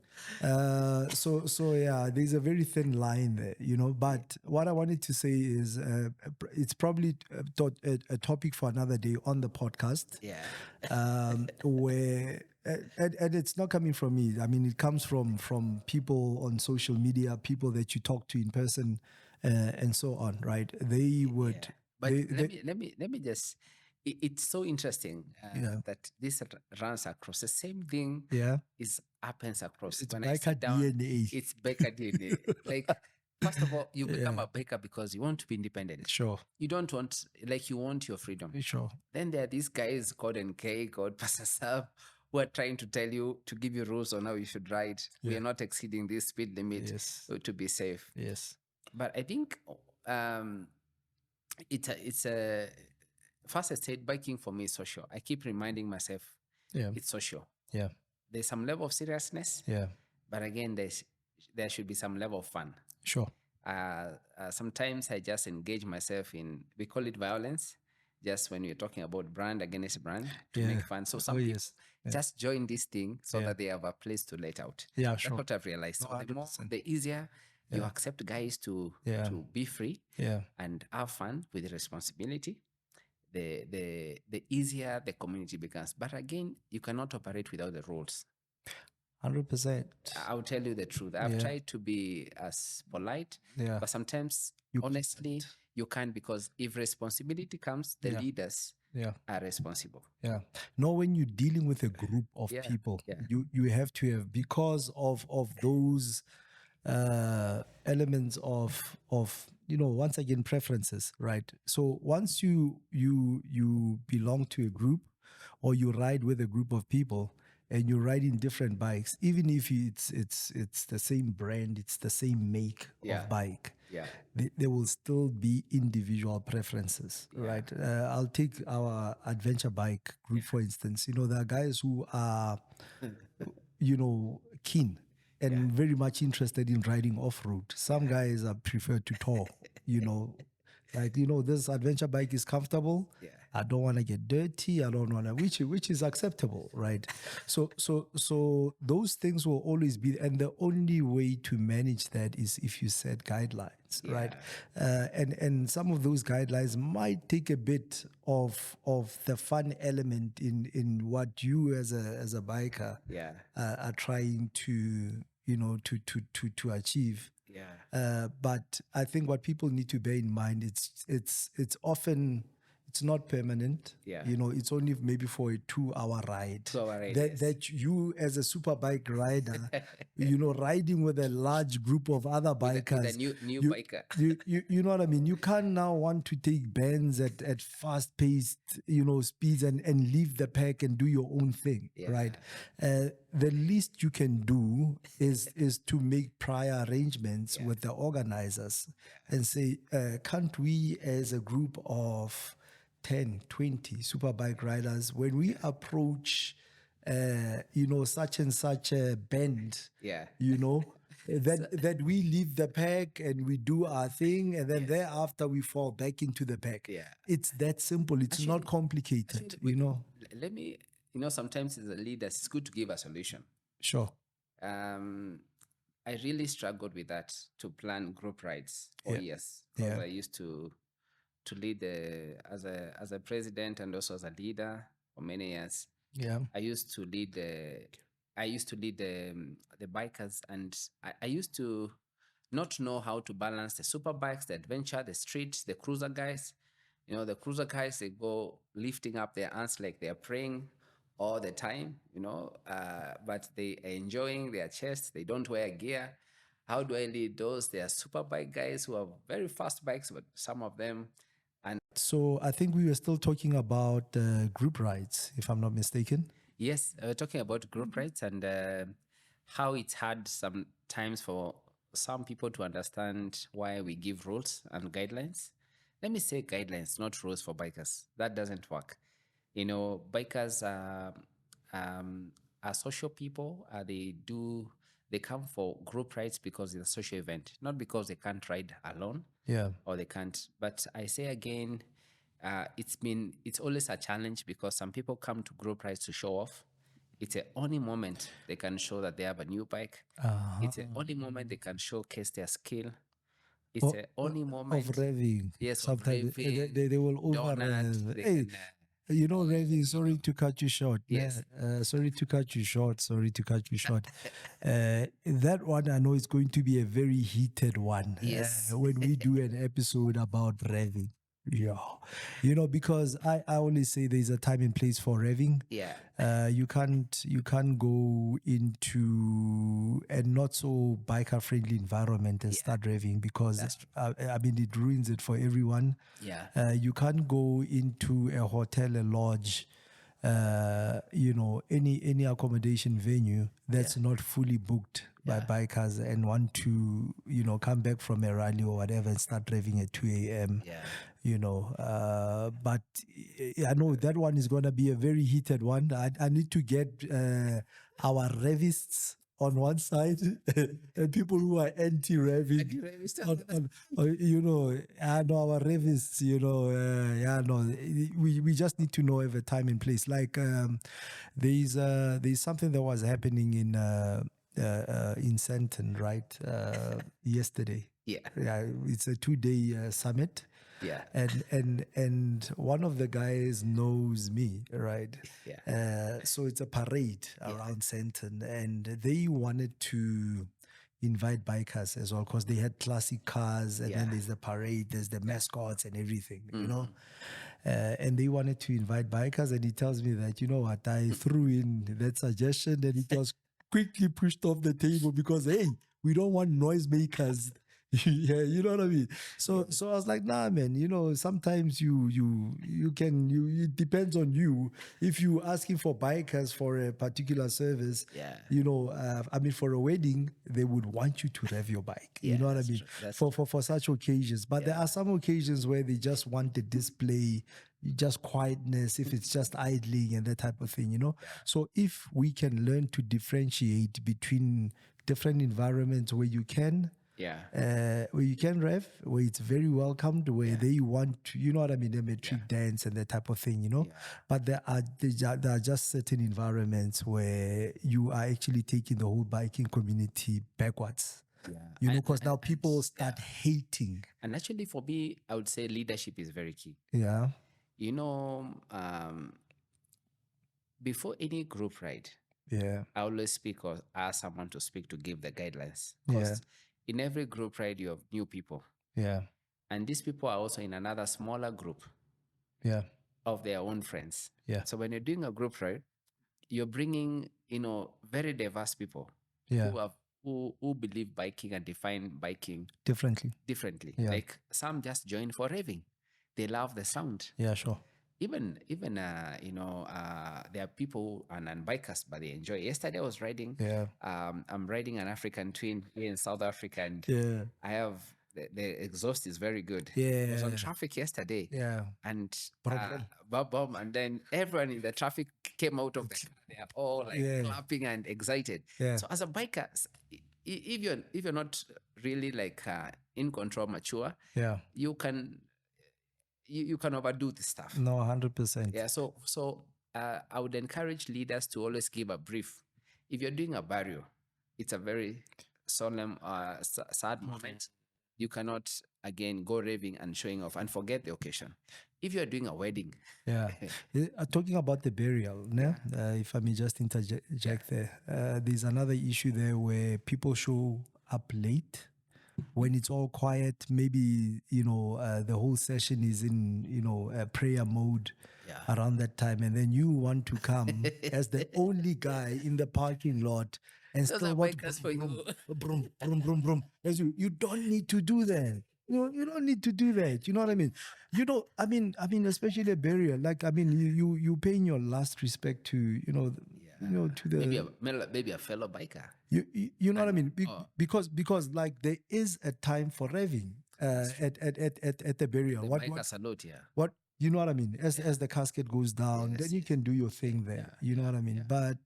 A: So yeah, there's a very thin line there, but what I wanted to say is it's probably a topic for another day on the podcast. Where and it's not coming from me. I mean, it comes from people on social media, people that you talk to in person, and so on, right? They would.
B: But let me just. It's so interesting that this runs across the same thing. Happens across.
A: It's
B: when
A: biker
B: I sit down,
A: DNA.
B: It's biker DNA. Like, first of all, you become a biker because you want to be independent.
A: Sure.
B: You don't want, you want your freedom.
A: Sure.
B: Then there are these guys called NK, called Pastor Sam, who are trying to tell you, to give you rules on how you should ride. We are not exceeding this speed limit to be safe.
A: Yes.
B: But I think it's a first I said biking for me is social. I keep reminding myself it's social. There's some level of seriousness. But again, there should be some level of fun.
A: Sure.
B: Sometimes I just engage myself in, we call it violence, just when we're talking about brand against brand to make fun. So some people just join this thing so that they have a place to let out. That's what I've realized. So the easier you accept guys to be free and have fun with responsibility, the easier the community becomes. But again, you cannot operate without the rules.
A: 100%.
B: I'll tell you the truth. I've tried to be as polite, but sometimes, honestly, you can't, because if responsibility comes, the leaders are responsible.
A: No, when you're dealing with a group of people, you have to have, because of those elements of once again preferences, right? So once you belong to a group, or you ride with a group of people and you're riding different bikes, even if it's the same brand, it's the same make of bike, there will still be individual preferences, right? I'll take our adventure bike group, for instance. There are guys who are keen and very much interested in riding off-road. Some guys are prefer to tour, this adventure bike is comfortable. I don't want to get dirty. I don't want to, which is acceptable, right? So those things will always be, and the only way to manage that is if you set guidelines, right? And some of those guidelines might take a bit of the fun element in what you as a biker are trying to to achieve. But I think what people need to bear in mind, it's it's not permanent.
B: Yeah.
A: You know, it's only maybe for a 2-hour ride.
B: 2-hour ride,
A: That
B: yes.
A: that you as a superbike rider, you know, riding with a large group of other bikers.
B: With a new
A: you,
B: biker.
A: you know what I mean? You can't now want to take bends at fast paced, you know, speeds and leave the pack and do your own thing,
B: Yeah.
A: right? The least you can do is to make prior arrangements with the organizers and say, can't we as a group of 10, 20 superbike riders, when we approach, you know, such and such a bend,
B: Yeah.
A: you know, that we leave the pack and we do our thing, and then thereafter we fall back into the pack.
B: Yeah.
A: It's that simple. It's not complicated, you know.
B: Let me, you know, sometimes as a leader, it's good to give a solution.
A: Sure.
B: I really struggled with that, to plan group rides for years. Because I used to lead as a president and also as a leader for many years.
A: Yeah.
B: I used to lead the bikers, and I used to not know how to balance the super bikes, the adventure, the street, the cruiser guys. You know, the cruiser guys, they go lifting up their arms like they're praying all the time, you know, but they are enjoying their chest. They don't wear gear. How do I lead those? They are super bike guys who have very fast bikes, but some of them. And
A: so I think we were still talking about group rides, if I'm not mistaken.
B: Yes, we're talking about group rides and how it's hard sometimes for some people to understand why we give rules and guidelines. Let me say guidelines, not rules for bikers. That doesn't work. You know, bikers are social people. They come for group rides because it's a social event, not because they can't ride alone.
A: Yeah.
B: Or they can't. But I say again, it's always a challenge because some people come to group rides to show off. It's the only moment they can show that they have a new bike. It's the only moment they can showcase their skill. It's the only moment
A: of revving.
B: Yes,
A: Sometimes
B: of revving,
A: they will over
B: donut,
A: hey, you know, revving. Sorry to cut you short.
B: Yes.
A: Sorry to cut you short. That one I know is going to be a very heated one.
B: Yes.
A: When we do an episode about revving. Yeah, you know, because I always say there's a time and place for revving.
B: Yeah.
A: You can't go into a not so biker friendly environment and start revving, because I mean, it ruins it for everyone.
B: Yeah.
A: You can't go into a hotel, a lodge, you know, any accommodation venue that's not fully booked by bikers and want to, you know, come back from a rally or whatever and start driving at 2 a.m.
B: Yeah.
A: You know, but I know that one is going to be a very heated one. I need to get our revists on one side and people who are anti-revving, you know, I know our revists, you know, we just need to know every time and place. Like there's something that was happening in Sandton, right? Yesterday.
B: Yeah.
A: It's a 2-day summit.
B: Yeah.
A: And one of the guys knows me, right?
B: Yeah.
A: So it's a parade around Sandton, and they wanted to invite bikers as well because they had classic cars, and then there's the parade, there's the mascots and everything, you know. And they wanted to invite bikers, and he tells me that, you know what, I threw in that suggestion, and it was quickly pushed off the table because, hey, we don't want noisemakers. Yeah, you know what I mean. So I was like, nah, man. You know, sometimes it depends on you. If you asking for bikers for a particular service, you know, I mean, for a wedding, they would want you to rev your bike. You know what I mean? For such occasions, but there are some occasions where they just want the display, just quietness, if it's just idling and that type of thing, you know. So if we can learn to differentiate between different environments where you can. Where you can rev, where it's very welcomed, where they want to, you know what I mean, the metric dance and that type of thing, you know. But there are just certain environments where you are actually taking the whole biking community backwards. You know, because now people start hating.
B: And actually, for me, I would say leadership is very key.
A: Yeah.
B: You know, before any group ride, I always speak or ask someone to speak to give the guidelines. Because in every group ride, you have new people.
A: Yeah.
B: And these people are also in another smaller group.
A: Yeah.
B: of their own friends.
A: Yeah.
B: So when you're doing a group ride, you're bringing, very diverse people
A: Yeah.
B: who believe biking and define biking
A: Differently.
B: differently.
A: Yeah.
B: Like some just join for raving. They love the sound.
A: Yeah, sure.
B: Even there are people and bikers, but they enjoy. Yesterday I was riding.
A: Yeah.
B: I'm riding an African twin here in South Africa, and
A: Yeah.
B: I have the exhaust is very good.
A: Yeah.
B: I was on traffic yesterday.
A: Yeah.
B: And
A: Brum,
B: boom, and then everyone in the traffic came out of the car. They are all like
A: Yeah.
B: clapping and excited.
A: Yeah.
B: So as a biker, if you're not really like in control, mature,
A: Yeah.
B: you can overdo this stuff.
A: No, 100%.
B: Yeah. So I would encourage leaders to always give a brief. If you're doing a burial, it's a very solemn, sad moment. You cannot again go raving and showing off and forget the occasion. If you're doing a wedding,
A: Yeah. Talking about the burial, ne? If I may just interject there, there's another issue there where people show up late when it's all quiet. Maybe, the whole session is in, prayer mode around that time. And then you want to come as the only guy in the parking lot and
B: those
A: still
B: are
A: want
B: bikers for you.
A: brum, brum, brum, brum. You don't need to do that. You don't need to do that. You know what I mean? I mean, especially a burial. Like, I mean, you paying your last respect to, to the
B: maybe a fellow biker.
A: you know what I mean? Because like there is a time for raving at the burial.
B: The
A: What
B: biker salute, yeah.
A: what you know what I mean? As the casket goes down, then you can do your thing there. You know what I mean? But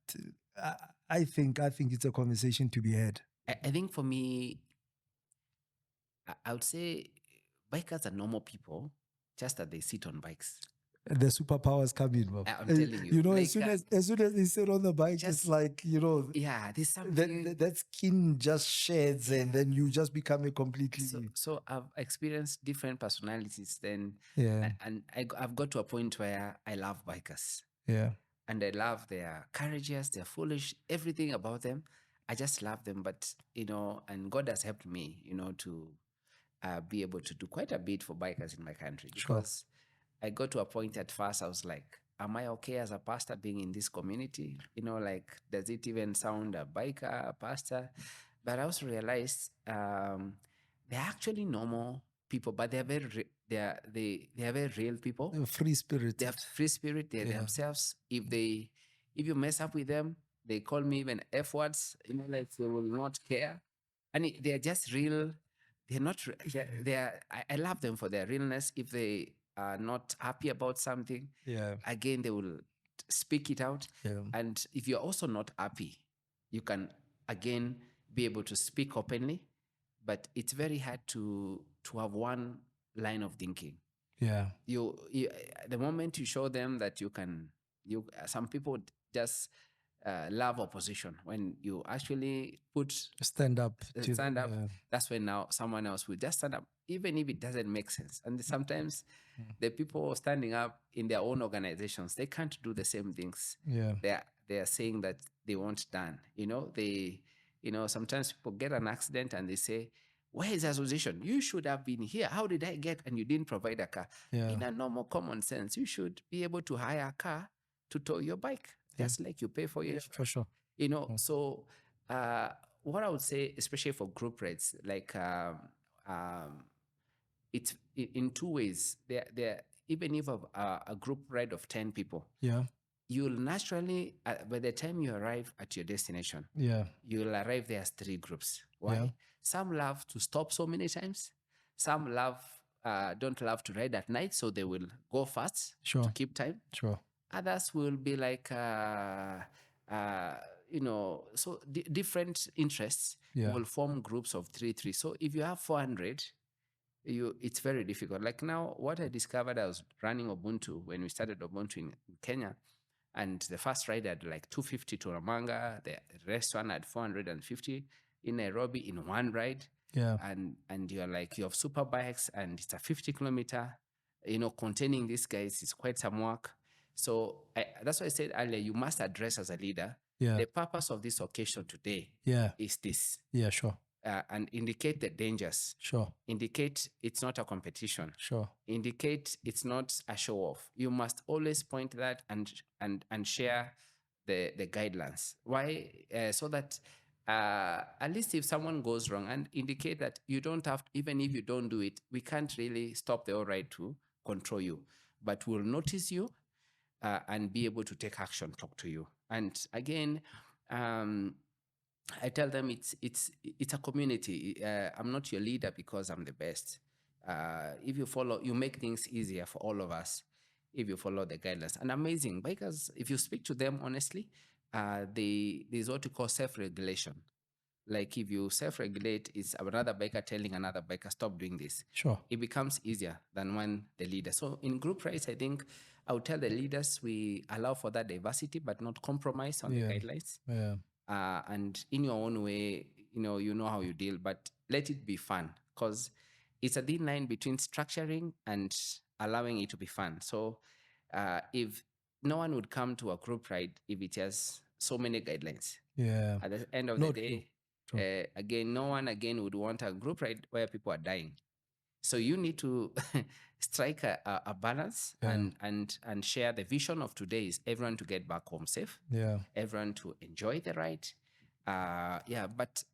A: I think it's a conversation to be had.
B: I think for me, I would say bikers are normal people, just that they sit on bikes.
A: The superpowers come in, Bob.
B: I'm telling you.
A: You know,
B: like,
A: as soon as they sit on the bike, it's like,
B: there's something.
A: that skin just sheds, and then you just become a completely.
B: So I've experienced different personalities then.
A: Yeah.
B: And I've got to a point where I love bikers.
A: Yeah.
B: And I love their courageous, they're foolish, everything about them. I just love them. But, and God has helped me, to be able to do quite a bit for bikers in my country. Because I got to a point at first, I was like, am I okay as a pastor being in this community? Like, does it even sound a biker, a pastor? But I also realized they're actually normal people, but they're very they are very real people.
A: They're free spirit.
B: They have free spirit. They're themselves. If you mess up with them, they call me even F words. Like they will not care, and they're just real. They're not. I love them for their realness. If they are not happy about something, again they will speak it out. And if you're also not happy, you can again be able to speak openly. But it's very hard to have one line of thinking. You the moment you show them that you can, some people just love opposition. When you actually
A: stand up,
B: that's when now someone else will just stand up, even if it doesn't make sense. And sometimes the people standing up in their own organizations, they can't do the same things. They are saying that they want done. Sometimes people get an accident and they say, where is the association? You should have been here. How did I get? And you didn't provide a car. In a normal common sense, you should be able to hire a car to tow your bike, just like you pay for your
A: for sure.
B: So what I would say, especially for group rides, like it's in two ways. There even if a group ride of 10 people, you'll naturally, by the time you arrive at your destination, you'll arrive there as 3 groups. Why? Some love to stop so many times. Some don't love to ride at night, so they will go fast to keep time. Others will be like, so different interests will form groups of 3. So if you have 400, it's very difficult. Like now, what I discovered, I was running Ubuntu when we started Ubuntu in Kenya. And the first ride had like 250 to Ramanga. The rest one had 450 in Nairobi in one ride. And you're like, you have super bikes and it's a 50-kilometer, containing these guys is quite some work. So that's why I said earlier, you must address as a leader, the purpose of this occasion today is this. and indicate the dangers.
A: Sure.
B: Indicate it's not a competition.
A: Sure.
B: Indicate it's not a show off. You must always point that and share the guidelines. Why? So that at least if someone goes wrong, and indicate that you don't have, even if you don't do it, we can't really stop the all right to control you, but we'll notice you and be able to take action, talk to you. And again, I tell them it's a community. I'm not your leader because I'm the best. If you follow, you make things easier for all of us if you follow the guidelines. And amazing bikers, if you speak to them honestly, there's what you call self-regulation. Like if you self-regulate, it's another biker telling another biker, stop doing this.
A: Sure.
B: It becomes easier than when the leader. So in group rides, I think I would tell the leaders we allow for that diversity, but not compromise on the guidelines.
A: Yeah.
B: And in your own way, you know how you deal, but let it be fun, because it's a thin line between structuring and allowing it to be fun. So if no one would come to a group ride if it has so many guidelines.
A: Yeah.
B: At the end of
A: No,
B: the
A: true.
B: day,
A: True.
B: again, no one again would want a group ride where people are dying. So you need to strike a balance and share the vision of today is everyone to get back home safe.
A: Yeah.
B: Everyone to enjoy the ride. But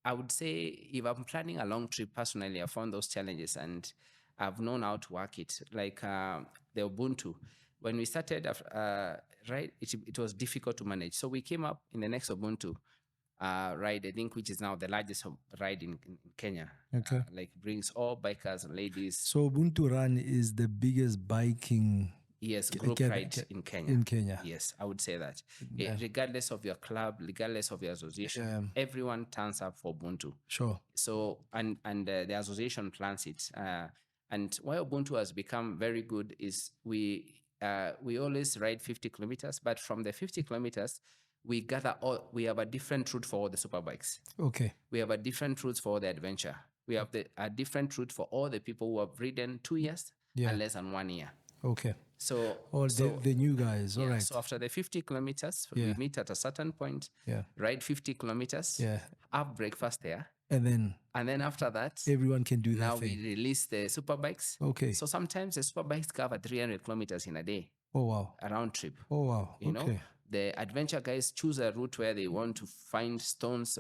B: I would say if I'm planning a long trip personally, I found those challenges and I've known how to work it. Like the Ubuntu, when we started, right, it was difficult to manage. So we came up in the next Ubuntu ride, I think, which is now the largest ride in Kenya.
A: Okay.
B: Like brings all bikers and ladies.
A: So Ubuntu Run is the biggest biking
B: group ride in Kenya.
A: In Kenya.
B: Yes, I would say that. Regardless of your club, regardless of your association, everyone turns up for Ubuntu.
A: Sure.
B: So and the association plans it. And why Ubuntu has become very good is we always ride 50 kilometers, but from the 50 kilometers, we have a different route for all the super bikes.
A: Okay.
B: We have a different route for the adventure. We have a different route for all the people who have ridden 2 years and less than 1 year.
A: Okay.
B: So,
A: the new guys. All right.
B: So after the 50 kilometers, we meet at a certain point, ride 50 kilometers, have breakfast there. And then after that,
A: everyone can do that.
B: Now we release the super bikes.
A: Okay.
B: So sometimes the super bikes cover 300 kilometers in a day.
A: Oh, wow.
B: A round trip.
A: Oh, wow.
B: You know, the adventure guys choose a route where they want to find stones.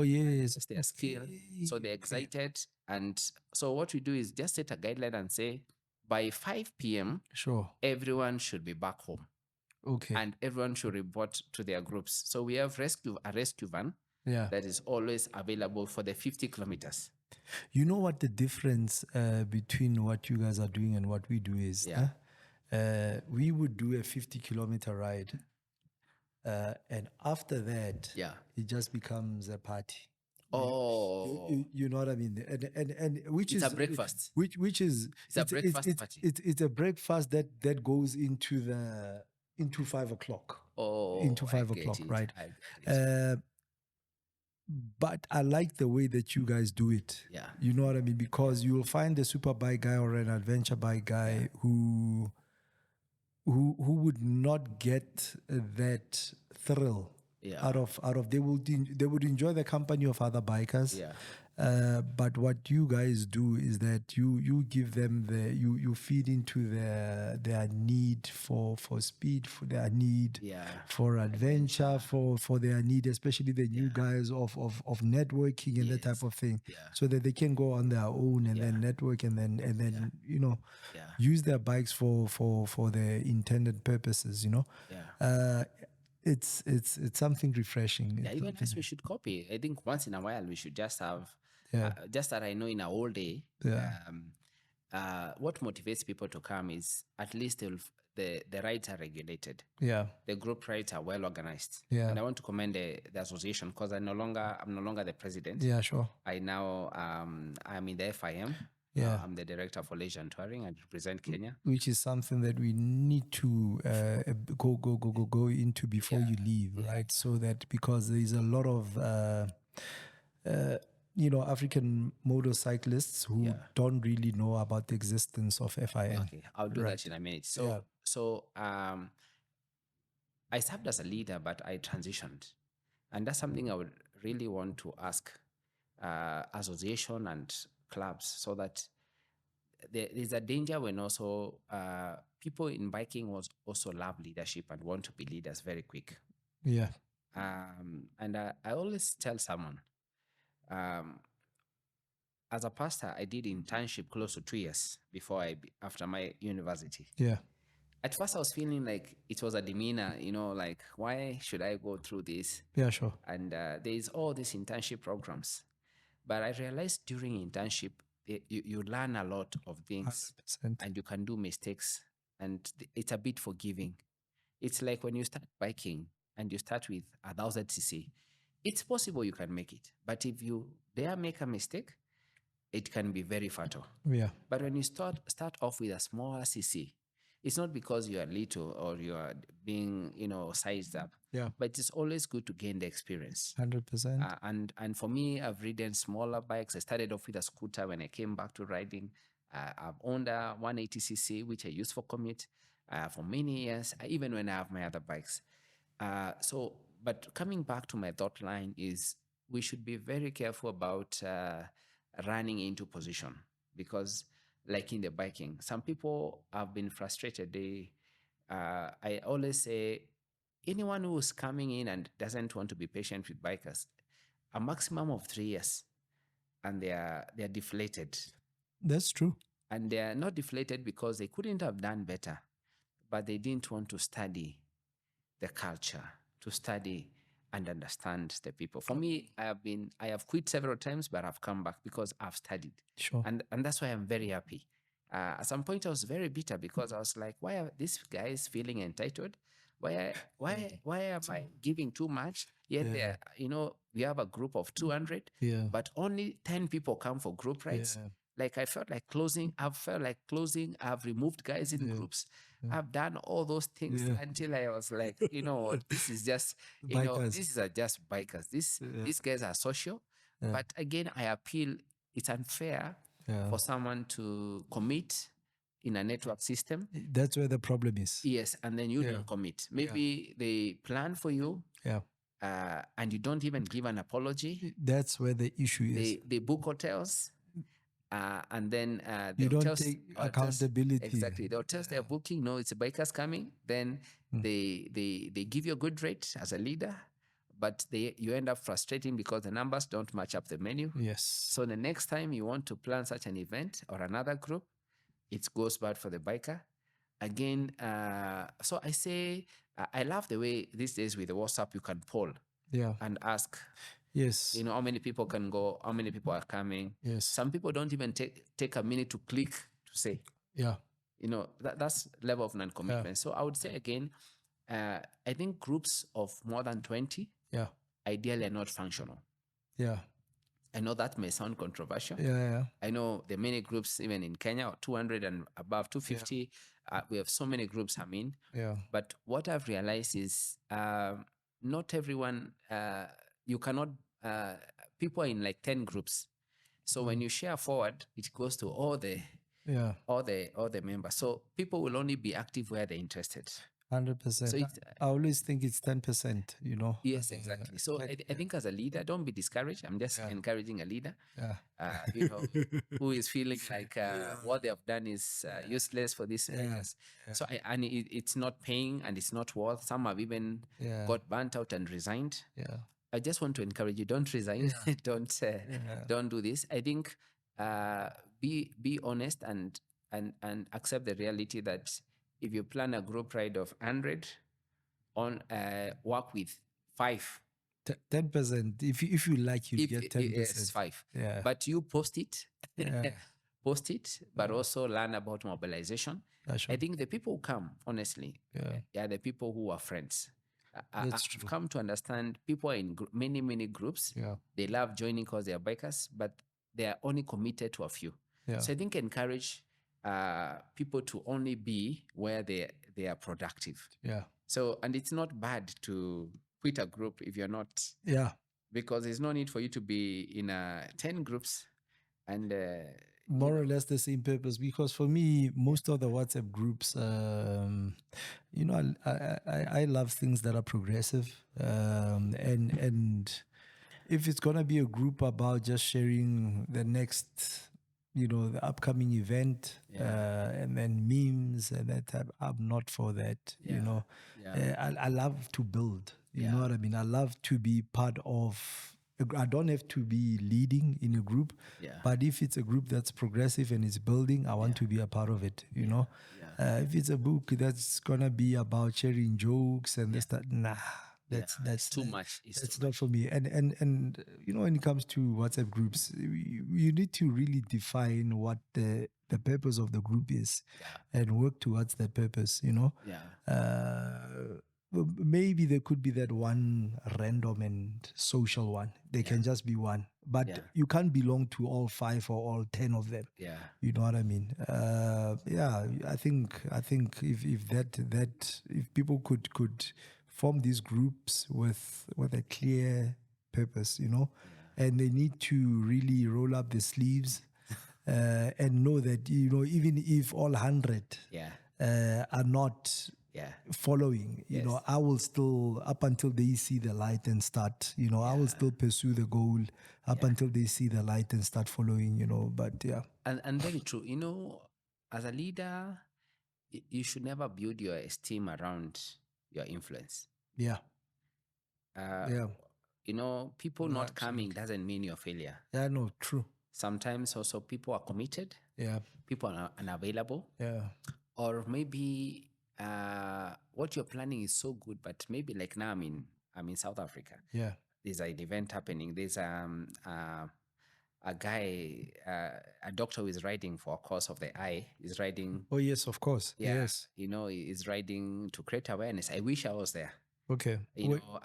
A: Yes.
B: Their skill. So they're excited. And so what we do is just set a guideline and say, by 5 p.m., everyone should be back home.
A: Okay.
B: And everyone should report to their groups. So we have a rescue van that is always available for the 50 kilometers.
A: You know what the difference between what you guys are doing and what we do is? We would do a 50-kilometer ride. And after that, it just becomes a party.
B: Oh,
A: you know what I mean, and which
B: it's
A: is
B: a breakfast.
A: Which is
B: it's a breakfast party.
A: It's a breakfast that goes into 5 o'clock.
B: Oh,
A: into 5 o'clock, right? But I like the way that you guys do it.
B: Yeah,
A: you know what I mean, because you will find a super bike guy or an adventure bike guy who would not get that thrill out of they would enjoy the company of other bikers. But what you guys do is that you give them you feed into their need for speed, for their need for adventure, for their need, especially the new guys of networking and that type of thing, so that they can go on their own and then network and then use their bikes for their intended purposes. It's something refreshing.
B: Even us, we should copy. I think once in a while we should just have just that I know in a whole day. What motivates people to come is at least the rides are regulated. The group rides are well organized. And I want to commend the association, because I'm no longer the president. I now I'm in the FIM. I'm the director for leisure and touring. I represent Kenya,
A: which is something that we need to go into before you leave, right? So that, because there's a lot of African motorcyclists who don't really know about the existence of FIM.
B: Okay, I'll do that in a minute. So I served as a leader, but I transitioned, and that's something I would really want to ask. association and clubs, so that there's a danger when also people in biking was also love leadership and want to be leaders very quick.
A: Yeah.
B: And I always tell someone, um, as a pastor, I did internship close to 2 years after my university.
A: Yeah.
B: At first, I was feeling like it was a demeanor, like, why should I go through this?
A: Yeah, sure.
B: And there is all these internship programs. But I realized during internship, you learn a lot of things
A: 100%.
B: and you can do mistakes. And it's a bit forgiving. It's like when you start biking and you start with 1,000 cc, it's possible you can make it. But if you dare make a mistake, it can be very fatal.
A: Yeah.
B: But when you start off with a smaller cc, it's not because you are little or you are being, sized up.
A: Yeah.
B: But it's always good to gain the experience.
A: 100%.
B: And for me, I've ridden smaller bikes. I started off with a scooter when I came back to riding. I've owned a 180cc, which I use for commute for many years, even when I have my other bikes. But coming back to my thought line is we should be very careful about running into position, because like in the biking, some people have been frustrated. I always say, anyone who's coming in and doesn't want to be patient with bikers, a maximum of 3 years, and they're deflated.
A: That's true.
B: And they're not deflated because they couldn't have done better, but they didn't want to study the culture, to study and understand the people. For me, I have quit several times, but I've come back because I've studied.
A: Sure.
B: And that's why I'm very happy. At some point, I was very bitter because I was like, why are these guys feeling entitled? Why am I giving too much? Yet, we have a group of 200, but only 10 people come for group rides.
A: Yeah.
B: Like I felt like closing. I've removed guys in groups. I've done all those things until I was like, this is just,
A: Bikers.
B: these are just bikers. These guys are social. But again, I appeal, it's unfair for someone to commit in a network system.
A: That's where the problem is.
B: Yes, and then you don't commit. Maybe they plan for you.
A: Yeah.
B: And you don't even give an apology.
A: That's where the issue is.
B: They book hotels. And then
A: you don't take accountability.
B: Exactly. The hotels they're booking, no, it's the bikers coming. Then they give you a good rate as a leader, but you end up frustrating because the numbers don't match up the menu.
A: Yes.
B: So the next time you want to plan such an event or another group, it goes bad for the biker. Again, so I say, I love the way these days with the WhatsApp you can poll and ask,
A: yes,
B: how many people can go, how many people are coming.
A: Yes.
B: Some people don't even take a minute to click to say.
A: Yeah.
B: That's level of non-commitment. So I would say again, I think groups of more than 20 ideally are not functional.
A: Yeah.
B: I know that may sound controversial.
A: Yeah.
B: I know there are many groups, even in Kenya, 200 and above, 250. We have so many groups, But what I've realized is not everyone, you cannot, people are in like 10 groups. So when you share forward, it goes to all the members. So people will only be active where they're interested.
A: 100%. So I always think it's 10%,
B: Yes, exactly. So I think as a leader, don't be discouraged. I'm just encouraging a leader, who is feeling like what they have done is useless for this. So it's not paying and it's not worth. Some have even got burnt out and resigned. I just want to encourage you, don't resign. Don't do this. I think be honest and accept the reality that if you plan a group ride of 100, work with 5.
A: 10%. If you like, you get 10%.
B: Yes, 5.
A: Yeah.
B: But you post it. Post it, but also learn about mobilization. I think the people who come, honestly, are the people who are friends. I've come to understand people are in many, many groups. They love joining because they are bikers, but they are only committed to a few. So I think encourage people to only be where they are productive. So, and it's not bad to quit a group if you're not. Because there's no need for you to be in 10 groups and
A: more or less the same purpose. Because for me, most of the WhatsApp groups, I love things that are progressive, and if it's gonna be a group about just sharing the next, the upcoming event, and then memes and that type, I'm not for that. I love to build. You know what I mean? I love to be part of. I don't have to be leading in a group, but if it's a group that's progressive and is building, I want to be a part of it. If it's a book that's gonna be about sharing jokes and this that, nah, that's
B: too much.
A: That's not for me. And when it comes to WhatsApp groups, you need to really define what the purpose of the group is, and work towards that purpose. Maybe there could be that one random and social one. There can just be one, but you can't belong to all 5 or all 10 of them. You know what I mean? I think if people could form these groups with a clear purpose, and they need to really roll up the sleeves, and know that even if all 100 are not following, I will still, up until they see the light and start, I will still pursue the goal up until they see the light and start following, but
B: and very true. As a leader, you should never build your esteem around your influence. People not coming doesn't mean you're failure.
A: No, true.
B: Sometimes also people are committed. People are unavailable. Or maybe what you're planning is so good, but maybe like now I'm in South Africa. There's an event happening. There's a guy, a doctor who is riding for a cause of the eye. Is riding.
A: Oh yes, of course. Yes.
B: He's riding to create awareness. I wish I was there.
A: Okay.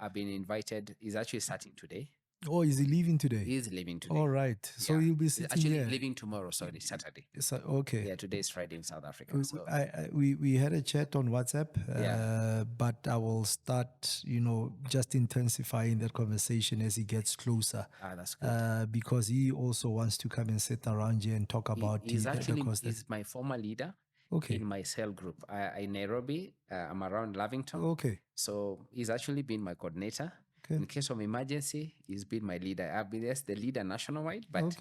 B: I've been invited. He's actually starting today.
A: Oh, is he leaving today?
B: He's leaving today.
A: All right. So he'll be sitting
B: actually
A: here.
B: leaving tomorrow. Sorry, Saturday.
A: Okay.
B: Yeah, today is Friday in South Africa. So
A: we had a chat on WhatsApp, but I will start, just intensifying that conversation as he gets closer.
B: That's good.
A: Because he also wants to come and sit around here and talk about
B: he's my former leader. In my cell group. In Nairobi, I'm around Lavington.
A: Okay.
B: So he's actually been my coordinator. In case of emergency, he's been my leader. I've been the leader nationwide, but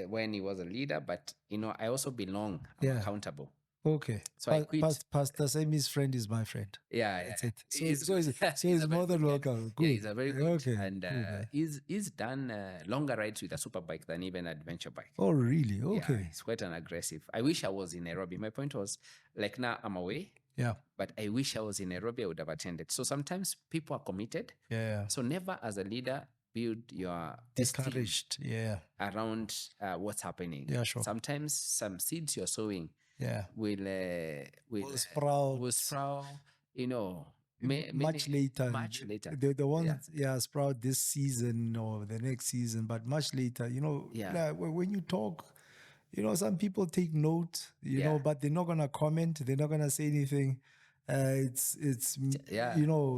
B: when he was a leader, but I also belong. I'm accountable.
A: Okay. So Pastor Sammy's friend is my friend. That's it. So he's more than welcome. Good.
B: He's a very good. And he's done longer rides with a super bike than even adventure bike.
A: Oh, really? Okay.
B: He's quite an aggressive. I wish I was in Nairobi. My point was, like, now I'm away. But I wish I was in Nairobi. I would have attended. So sometimes people are committed. So never, as a leader, build your
A: discouraged.
B: Around what's happening.
A: Sure.
B: Sometimes some seeds you're sowing will sprout.
A: Much later. The ones sprout this season or the next season, but much later. When you talk. Some people take note, but they're not gonna comment. They're not gonna say anything.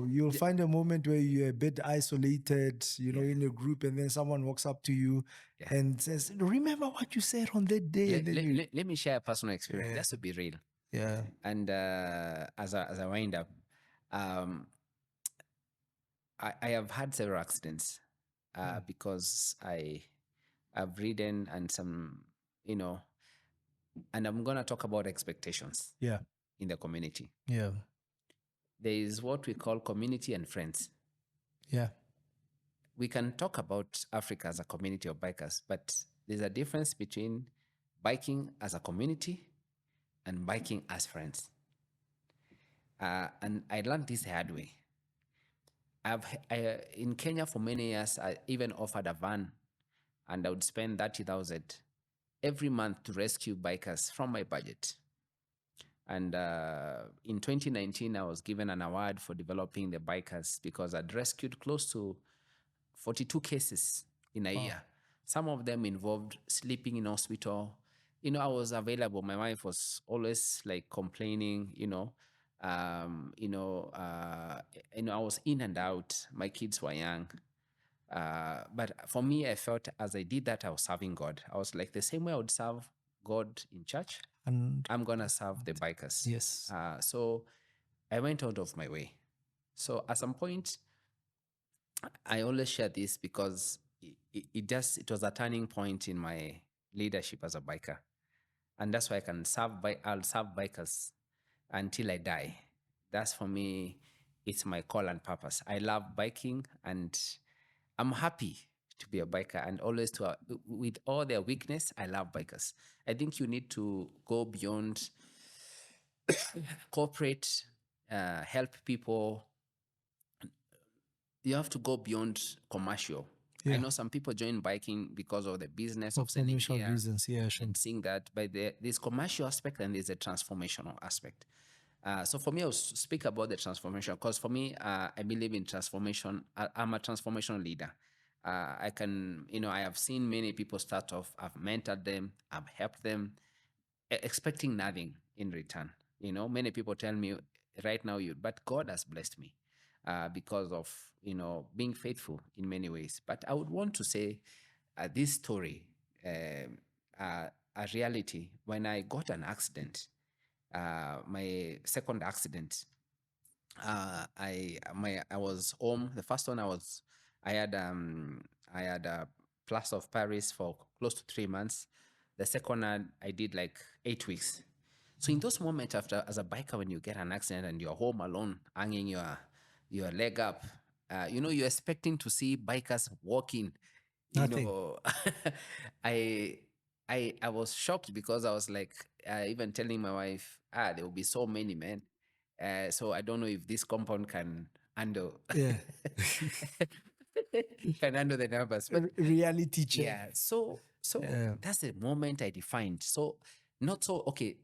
A: You'll find a moment where you're a bit isolated, in a group, and then someone walks up to you and says, "Remember what you said on that day."
B: Let me share a personal experience. Just to be real. And as a wind up, I have had several accidents because I've ridden and some. And I'm going to talk about expectations in the community. There is what we call community and friends. We can talk about Africa as a community of bikers, but there's a difference between biking as a community and biking as friends. And I learned this the hard way. In Kenya for many years, I even offered a van, and I would spend 30,000 every month to rescue bikers from my budget. And in 2019, I was given an award for developing the bikers because I'd rescued close to 42 cases in a year. Some of them involved sleeping in hospital. I was available. My wife was always like complaining, I was in and out. My kids were young. But for me, I felt as I did that, I was serving God. I was like, the same way I would serve God in church, and I'm going to serve the bikers.
A: Yes.
B: So I went out of my way. So at some point, I always share this because it was a turning point in my leadership as a biker, and that's why I'll serve bikers until I die. That's for me, it's my call and purpose. I love biking, and I'm happy to be a biker, and always with all their weakness, I love bikers. I think you need to go beyond corporate, help people. You have to go beyond commercial. I
A: Yeah.
B: know some people join biking because of the business
A: For
B: of selling
A: commercial
B: gear
A: reasons, yeah, sure.
B: and seeing that, but there's commercial aspect and there's a transformational aspect. So for me, I'll speak about the transformation because for me, I believe in transformation. I'm a transformational leader. I can, I have seen many people start off. I've mentored them. I've helped them, expecting nothing in return. Many people tell me right now, but God has blessed me because of being faithful in many ways. But I would want to say this story, a reality. When I got an accident, my second accident, I was home. The first one I had a plaster of Paris for close to 3 months. The second one I did like 8 weeks. So in those moments, after as a biker, when you get an accident and you're home alone, hanging your leg up, you're expecting to see bikers walking.
A: Nothing.
B: I I was shocked because I was like, even telling my wife, there will be so many men. So I don't know if this compound can handle
A: Yeah.
B: can handle the numbers. But
A: Reality check.
B: yeah, so
A: Yeah.
B: that's the moment I defined. So not so okay.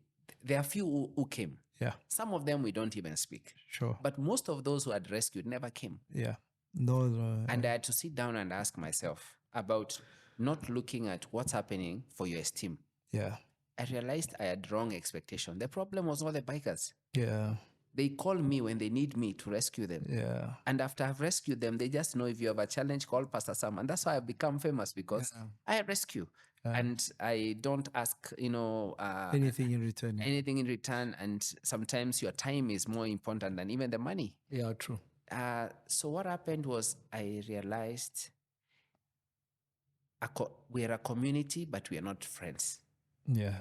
B: There are few who came.
A: Yeah.
B: Some of them we don't even speak.
A: Sure.
B: But most of those who had rescued never came.
A: Yeah. No.
B: And I had to sit down and ask myself about not looking at what's happening for your esteem.
A: Yeah.
B: I realized I had wrong expectation. The problem was not the bikers.
A: Yeah.
B: They call me when they need me to rescue them.
A: Yeah.
B: And after I've rescued them, they just know if you have a challenge, call Pastor Sam. And that's why I've become famous because I rescue. And I don't ask,
A: Anything in return. Yeah.
B: anything in return. And sometimes your time is more important than even the money.
A: Yeah, true.
B: So what happened was I realized we're a community, but we are not friends.
A: Yeah.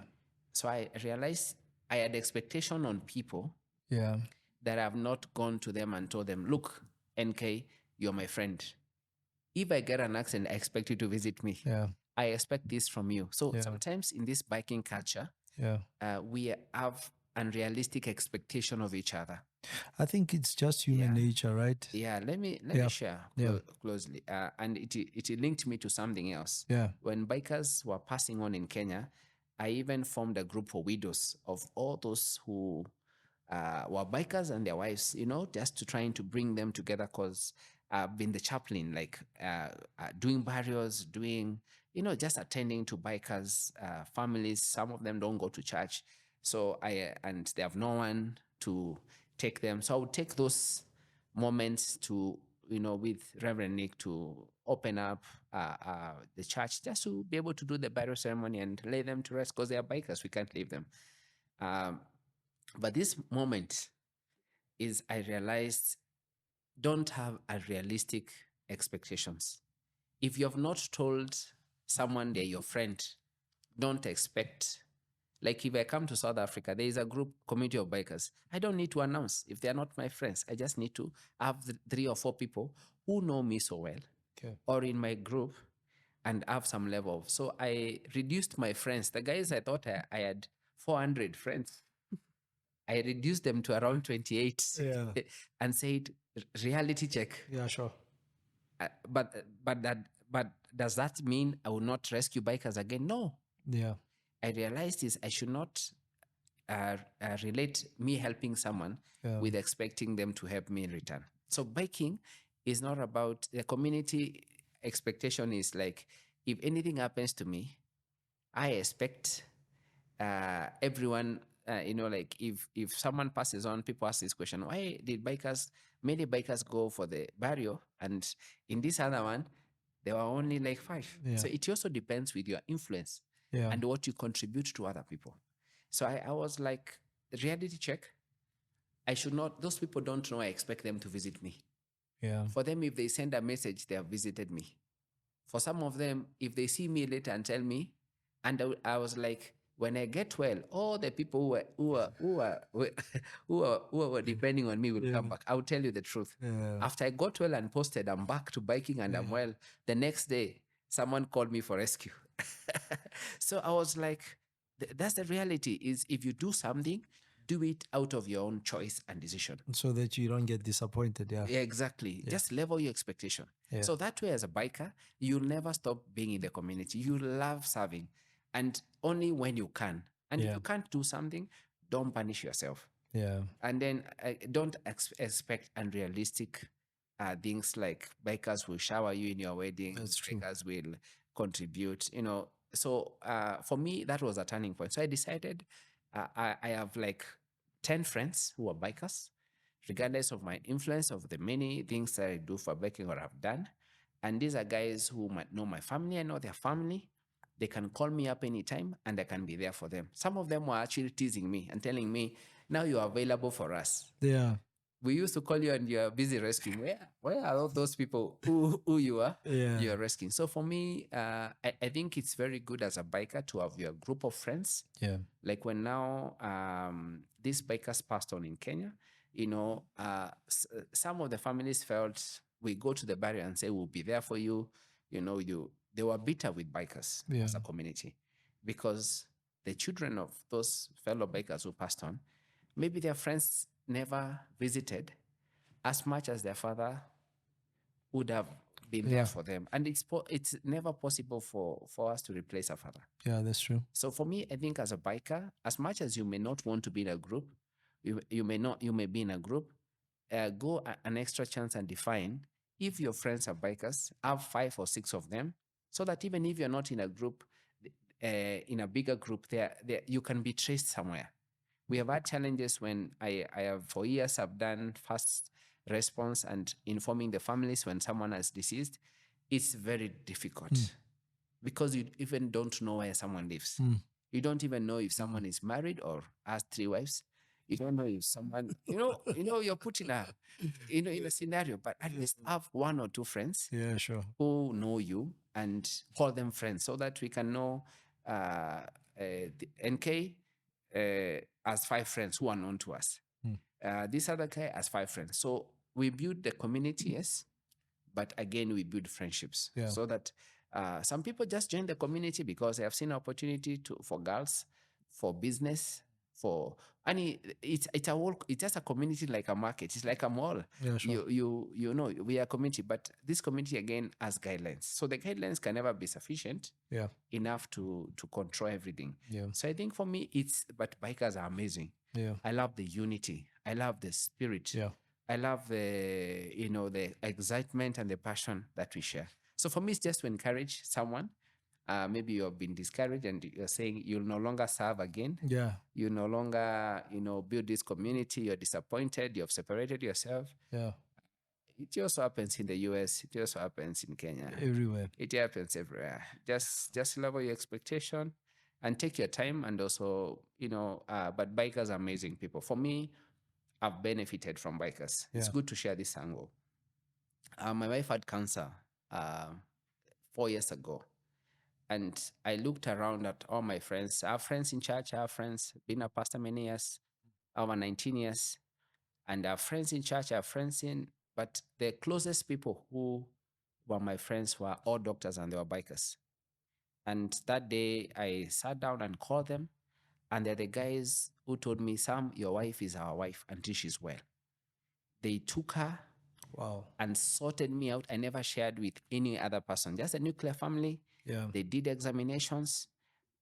B: So I realized I had expectation on people
A: Yeah.
B: that I have not gone to them and told them, look, NK, you're my friend. If I get an accident, I expect you to visit me.
A: Yeah.
B: I expect this from you. So
A: Yeah.
B: sometimes in this biking culture,
A: Yeah.
B: we have unrealistic expectation of each other.
A: I think it's just human nature, right?
B: Yeah, let me share closely. And it linked me to something else.
A: Yeah.
B: When bikers were passing on in Kenya, I even formed a group for widows of all those who were bikers and their wives, just to trying to bring them together because I've been the chaplain, like doing burials, doing, just attending to bikers' families. Some of them don't go to church. So and they have no one to take them. So I would take those moments to, with Reverend Nick to open up the church just to be able to do the burial ceremony and lay them to rest because they are bikers. We can't leave them. But this moment is I realized don't have unrealistic expectations. If you have not told someone they're your friend, don't expect. Like if I come to South Africa, there is a group community of bikers. I don't need to announce if they're not my friends. I just need to have 3 or 4 people who know me so well, or in my group, and have some level. So I reduced my friends. The guys I thought I had 400 friends. I reduced them to around 28 and said, reality check.
A: Yeah, sure.
B: But does that mean I will not rescue bikers again? No.
A: Yeah.
B: I realized is I should not relate me helping someone with expecting them to help me in return. So biking is not about the community expectation is like, if anything happens to me, I expect everyone, like if someone passes on, people ask this question, why did many bikers go for the burial and in this other one, there were only like 5. So it also depends with your influence and what you contribute to other people. So I was like, reality check. I should not, those people don't know I expect them to visit me.
A: Yeah.
B: For them, if they send a message, they have visited me. For some of them, if they see me later and tell me, and I was like, when I get well, all the people who were depending on me will come back. I'll tell you the truth.
A: Yeah.
B: After I got well and posted, I'm back to biking and I'm well. The next day, someone called me for rescue. So I was like, that's the reality is if you do something, do it out of your own choice and decision.
A: So that you don't get disappointed. Yeah.
B: Yeah, exactly. Just level your expectation.
A: Yeah.
B: So that way, as a biker, you'll never stop being in the community. You love serving, and only when you can. And if you can't do something, don't punish yourself.
A: Yeah.
B: And then don't expect unrealistic things like bikers will shower you in your wedding.
A: That's true.
B: Bikers will contribute. So for me, that was a turning point. So I decided I have like 10 friends who are bikers, regardless of my influence of the many things that I do for biking or have done. And these are guys who might know my family. I know their family. They can call me up anytime and I can be there for them. Some of them were actually teasing me and telling me, now you are available for us.
A: Yeah.
B: We used to call you and you are busy rescuing. Where are all those people who you are?
A: Yeah.
B: You are rescuing. So for me, I think it's very good as a biker to have your group of friends.
A: Yeah.
B: Like when now these bikers passed on in Kenya, some of the families felt we go to the barrier and say we'll be there for you. They were bitter with bikers as a community because the children of those fellow bikers who passed on, maybe their friends never visited as much as their father would have been there for them. And it's never possible for us to replace our father.
A: Yeah, that's true.
B: So for me, I think as a biker, as much as you may not want to be in a group, you may be in a group, go an extra chance and define if your friends are bikers, have 5 or 6 of them, so that even if you're not in a group, in a bigger group, there you can be traced somewhere. We have had challenges when I have for years I've done fast response and informing the families when someone is deceased. It's very difficult because you even don't know where someone lives. You don't even know if someone is married or has 3 wives. You don't know if someone, you're put in a scenario, but at least have 1 or 2 friends
A: Yeah, sure.
B: who know you and call them friends so that we can know the NK has 5 friends who are known to us. This other guy has 5 friends. So we build the community, yes, but again, we build friendships so that some people just join the community because they have seen opportunity for girls, for business, it's just a community like a market. It's like a mall.
A: Yeah, sure.
B: We are a community, but this community again has guidelines. So the guidelines can never be sufficient enough to control everything.
A: Yeah.
B: So I think for me, but bikers are amazing.
A: Yeah.
B: I love the unity. I love the spirit.
A: Yeah.
B: I love the excitement and the passion that we share. So for me, it's just to encourage someone. Maybe you have been discouraged and you're saying you'll no longer serve again.
A: Yeah.
B: You no longer, build this community. You're disappointed. You have separated yourself.
A: Yeah.
B: It also happens in the US. It also happens in Kenya.
A: Everywhere.
B: It happens everywhere. Just level your expectation and take your time. And also, but bikers are amazing people. For me, I've benefited from bikers. It's good to share this angle. My wife had cancer 4 years ago. And I looked around at all my friends. I have friends in church. I have friends, been a pastor many years, over 19 years. And I have friends in church. I have friends but the closest people who were my friends were all doctors and they were bikers. And that day I sat down and called them. And they're the guys who told me, Sam, your wife is our wife until she's well. They took her and sorted me out. I never shared with any other person, just a nuclear family.
A: Yeah.
B: They did examinations.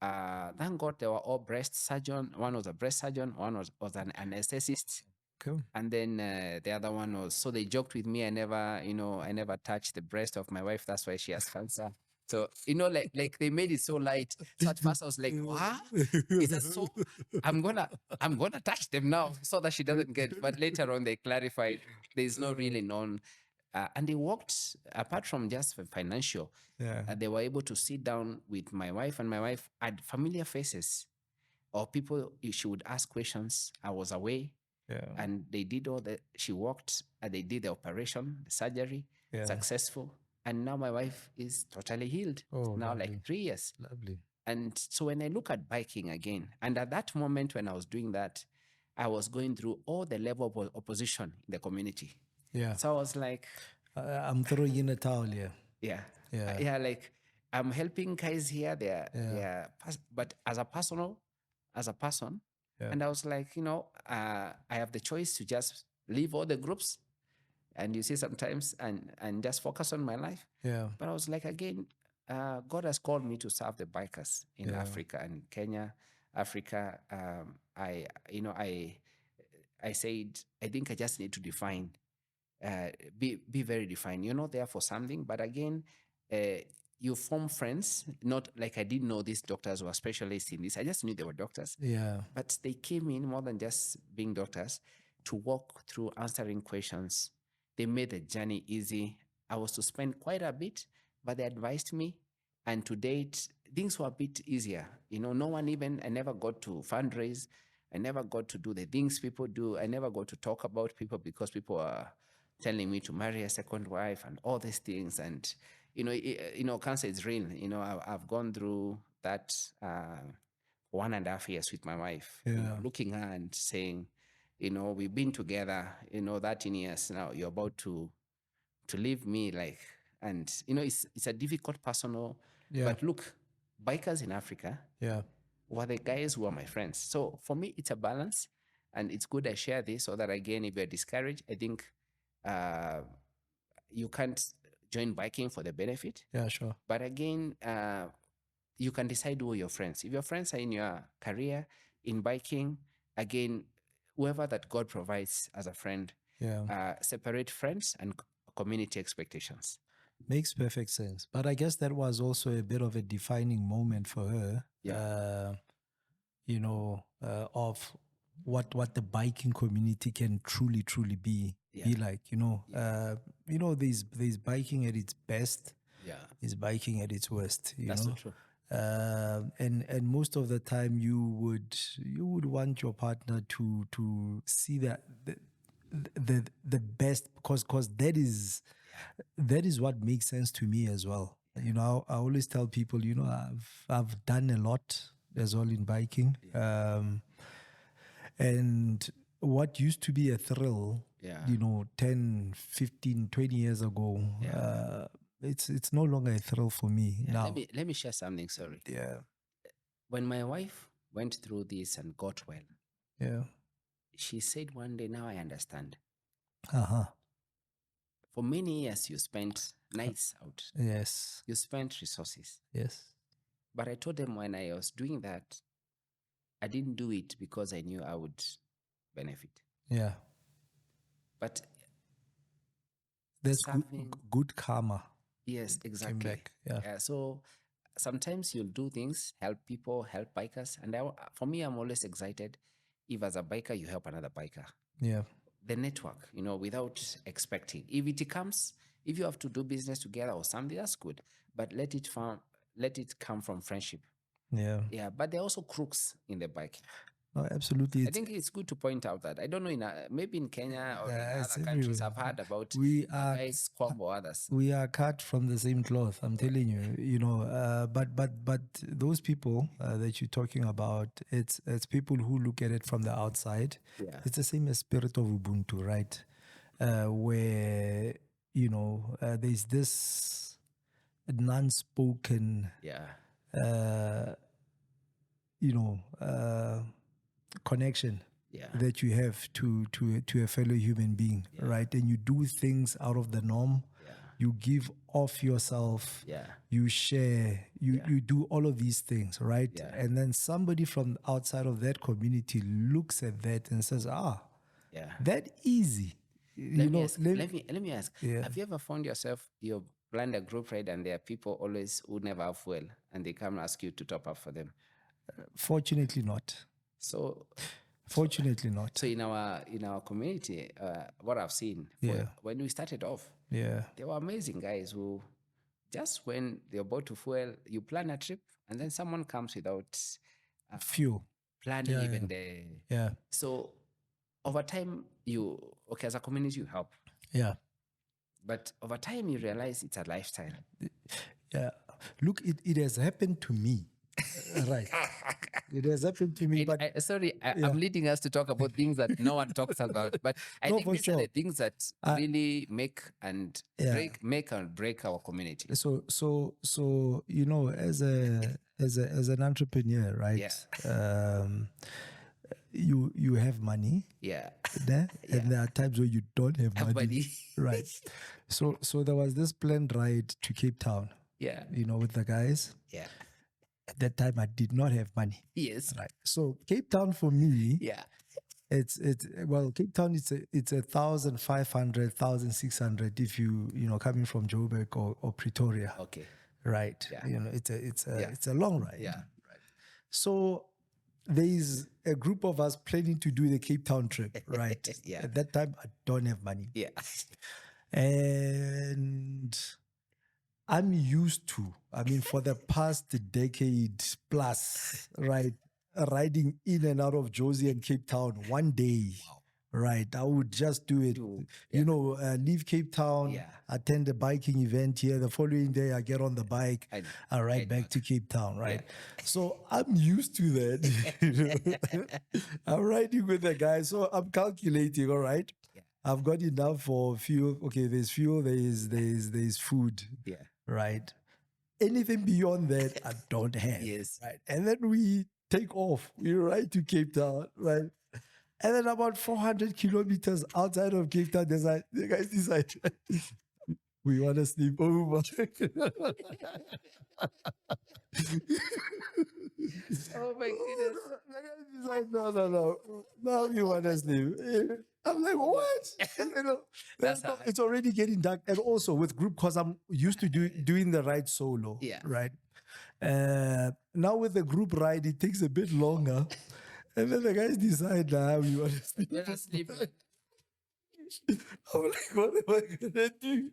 B: Thank God they were all breast surgeon. One was a breast surgeon. One was an anesthetist.
A: Cool.
B: And then the other one was, so they joked with me. I never touched the breast of my wife. That's why she has cancer. So, like they made it so light. So at first I was like, what? Is that so? I'm gonna touch them now so that she doesn't get, but later on they clarified there's no really known. And they worked, apart from just financial, they were able to sit down with my wife, and my wife had familiar faces or people she would ask questions. I was away.
A: Yeah.
B: And they did she walked, and they did the operation, the surgery,
A: Yeah.
B: successful. And now my wife is totally healed.
A: Oh,
B: Now
A: lovely.
B: like 3 years.
A: Lovely.
B: And so when I look at biking again, and at that moment when I was doing that, I was going through all the level of opposition in the community.
A: Yeah.
B: So I was like,
A: I'm throwing in a towel here.
B: yeah,
A: Yeah.
B: like I'm helping guys here. But as a person,
A: Yeah.
B: and I was like, I have the choice to just leave all the groups, and you see sometimes, and just focus on my life.
A: Yeah.
B: But I was like, again, God has called me to serve the bikers in
A: Yeah.
B: Africa and Kenya, Africa. I said, I think I just need to define, be very defined. You're not there for something, but again, you form friends. Not like I didn't know these doctors were specialists in this. I just knew they were doctors.
A: Yeah.
B: But they came in more than just being doctors to walk through answering questions. They made the journey easy. I was to spend quite a bit, but they advised me. And to date, things were a bit easier. No one even, I never got to fundraise. I never got to do the things people do. I never got to talk about people because people are telling me to marry a second wife and all these things. And, cancer is real. I've gone through that 1.5 years with my wife,
A: Yeah.
B: looking her and saying, we've been together, 13 years now. You're about to leave me, like, and it's a difficult personal.
A: Yeah.
B: But look, bikers in Africa
A: Yeah.
B: were the guys who are my friends. So for me, it's a balance, and it's good I share this so that again, if you're discouraged, I think you can't join biking for the benefit.
A: Yeah, sure.
B: But again, you can decide who are your friends. If your friends are in your career, in biking, again, whoever that God provides as a friend,
A: Yeah.
B: separate friends and community expectations.
A: Makes perfect sense. But I guess that was also a bit of a defining moment for her.
B: Yeah.
A: Of what the biking community can truly be
B: Yeah.
A: like. There's biking at its best.
B: Yeah.
A: Is biking at its worst.
B: That's so true.
A: And most of the time you would want your partner to see that the best, because that is what makes sense to me as well. I always tell people, I've done a lot as well in biking. And what used to be a thrill, 10, 15, 20 years ago, it's no longer a thrill for me now.
B: Let me share something, sorry.
A: Yeah.
B: When my wife went through this and got well,
A: Yeah.
B: she said one day, now I understand.
A: Uh-huh.
B: For many years, you spent nights out.
A: Yes.
B: You spent resources.
A: Yes.
B: But I told them when I was doing that, I didn't do it because I knew I would benefit.
A: Yeah.
B: But
A: there's good karma.
B: Yes, exactly.
A: Came back. Yeah.
B: So sometimes you'll do things, help people, help bikers. And for me, I'm always excited if as a biker, you help another biker.
A: Yeah.
B: The network, without expecting. If it comes, if you have to do business together or something, that's good. But let it come from friendship.
A: Yeah.
B: Yeah. But there are also crooks in the bike.
A: No, absolutely.
B: I think it's good to point out that. I don't know, maybe in Kenya or in other countries, I've heard about guys, Kwambo, or others.
A: We are cut from the same cloth, I'm telling you, but those people that you're talking about, it's people who look at it from the outside.
B: Yeah.
A: It's the same as spirit of Ubuntu, right? Where, there's this non-spoken, connection that you have to a fellow human being, right? And you do things out of the norm. You give off yourself. You share. You do all of these things, right? And then somebody from outside of that community looks at that and says, that easy.
B: Let me ask. Have you ever found yourself, you planned a group ride and there are people always who never have fuel and they come and ask you to top up for them?
A: Fortunately not. Fortunately not.
B: So in our community, what I've seen, when we started off, there were amazing guys who just when they're about to fuel, you plan a trip and then someone comes without
A: fuel.
B: Planning even the.
A: Yeah.
B: So over time, as a community, you help.
A: Yeah.
B: But over time, you realize it's a lifestyle.
A: Yeah. Look, it has happened to me. Right. It has happened to me, but
B: I'm leading us to talk about things that no one talks about. But I
A: No,
B: think
A: for
B: these are the
A: sure.
B: things that really make and break our community.
A: So you know, as an entrepreneur, right? You have money.
B: Yeah.
A: There, and there are times where you don't have money. Right. So there was this planned ride to Cape Town.
B: Yeah.
A: You know, with the guys.
B: Yeah.
A: At that time I did not have money.
B: Yes.
A: Right. So Cape Town for me,
B: Yeah.
A: it's well, Cape Town it's 1,500, 1,600 if you coming from Joburg or Pretoria.
B: Okay.
A: Right.
B: Yeah.
A: You know, it's a long ride.
B: Yeah.
A: Right. So there is a group of us planning to do the Cape Town trip, right?
B: Yeah.
A: At that time I don't have money.
B: Yeah.
A: And I'm used to, I mean, for the past decade plus, right, riding in and out of Josie and Cape Town one day.
B: Wow.
A: Right. I would just do it, leave Cape Town, attend a biking event here. The following day, I get on the bike, I ride back to Cape Town, right? Yeah. So I'm used to that. I'm riding with the guys. So I'm calculating, all right? Yeah. I've got enough for fuel. Okay, there's fuel, there's food. Yeah. Right. Anything beyond that, I don't have.
B: Yes.
A: Right. And then we take off. We ride to Cape Town, right? And then about 400 kilometers outside of Cape Town, the guys decide, we want to sleep over.
B: Oh my goodness.
A: The guys decide, no. Now we want to sleep. I'm like, what? It's already getting dark. And also with group, because I'm used to doing the ride solo.
B: Yeah.
A: Right. Now with the group ride, it takes a bit longer. And then the guys decide, we want to sleep.
B: Let us sleep.
A: I'm like, what am I going to do?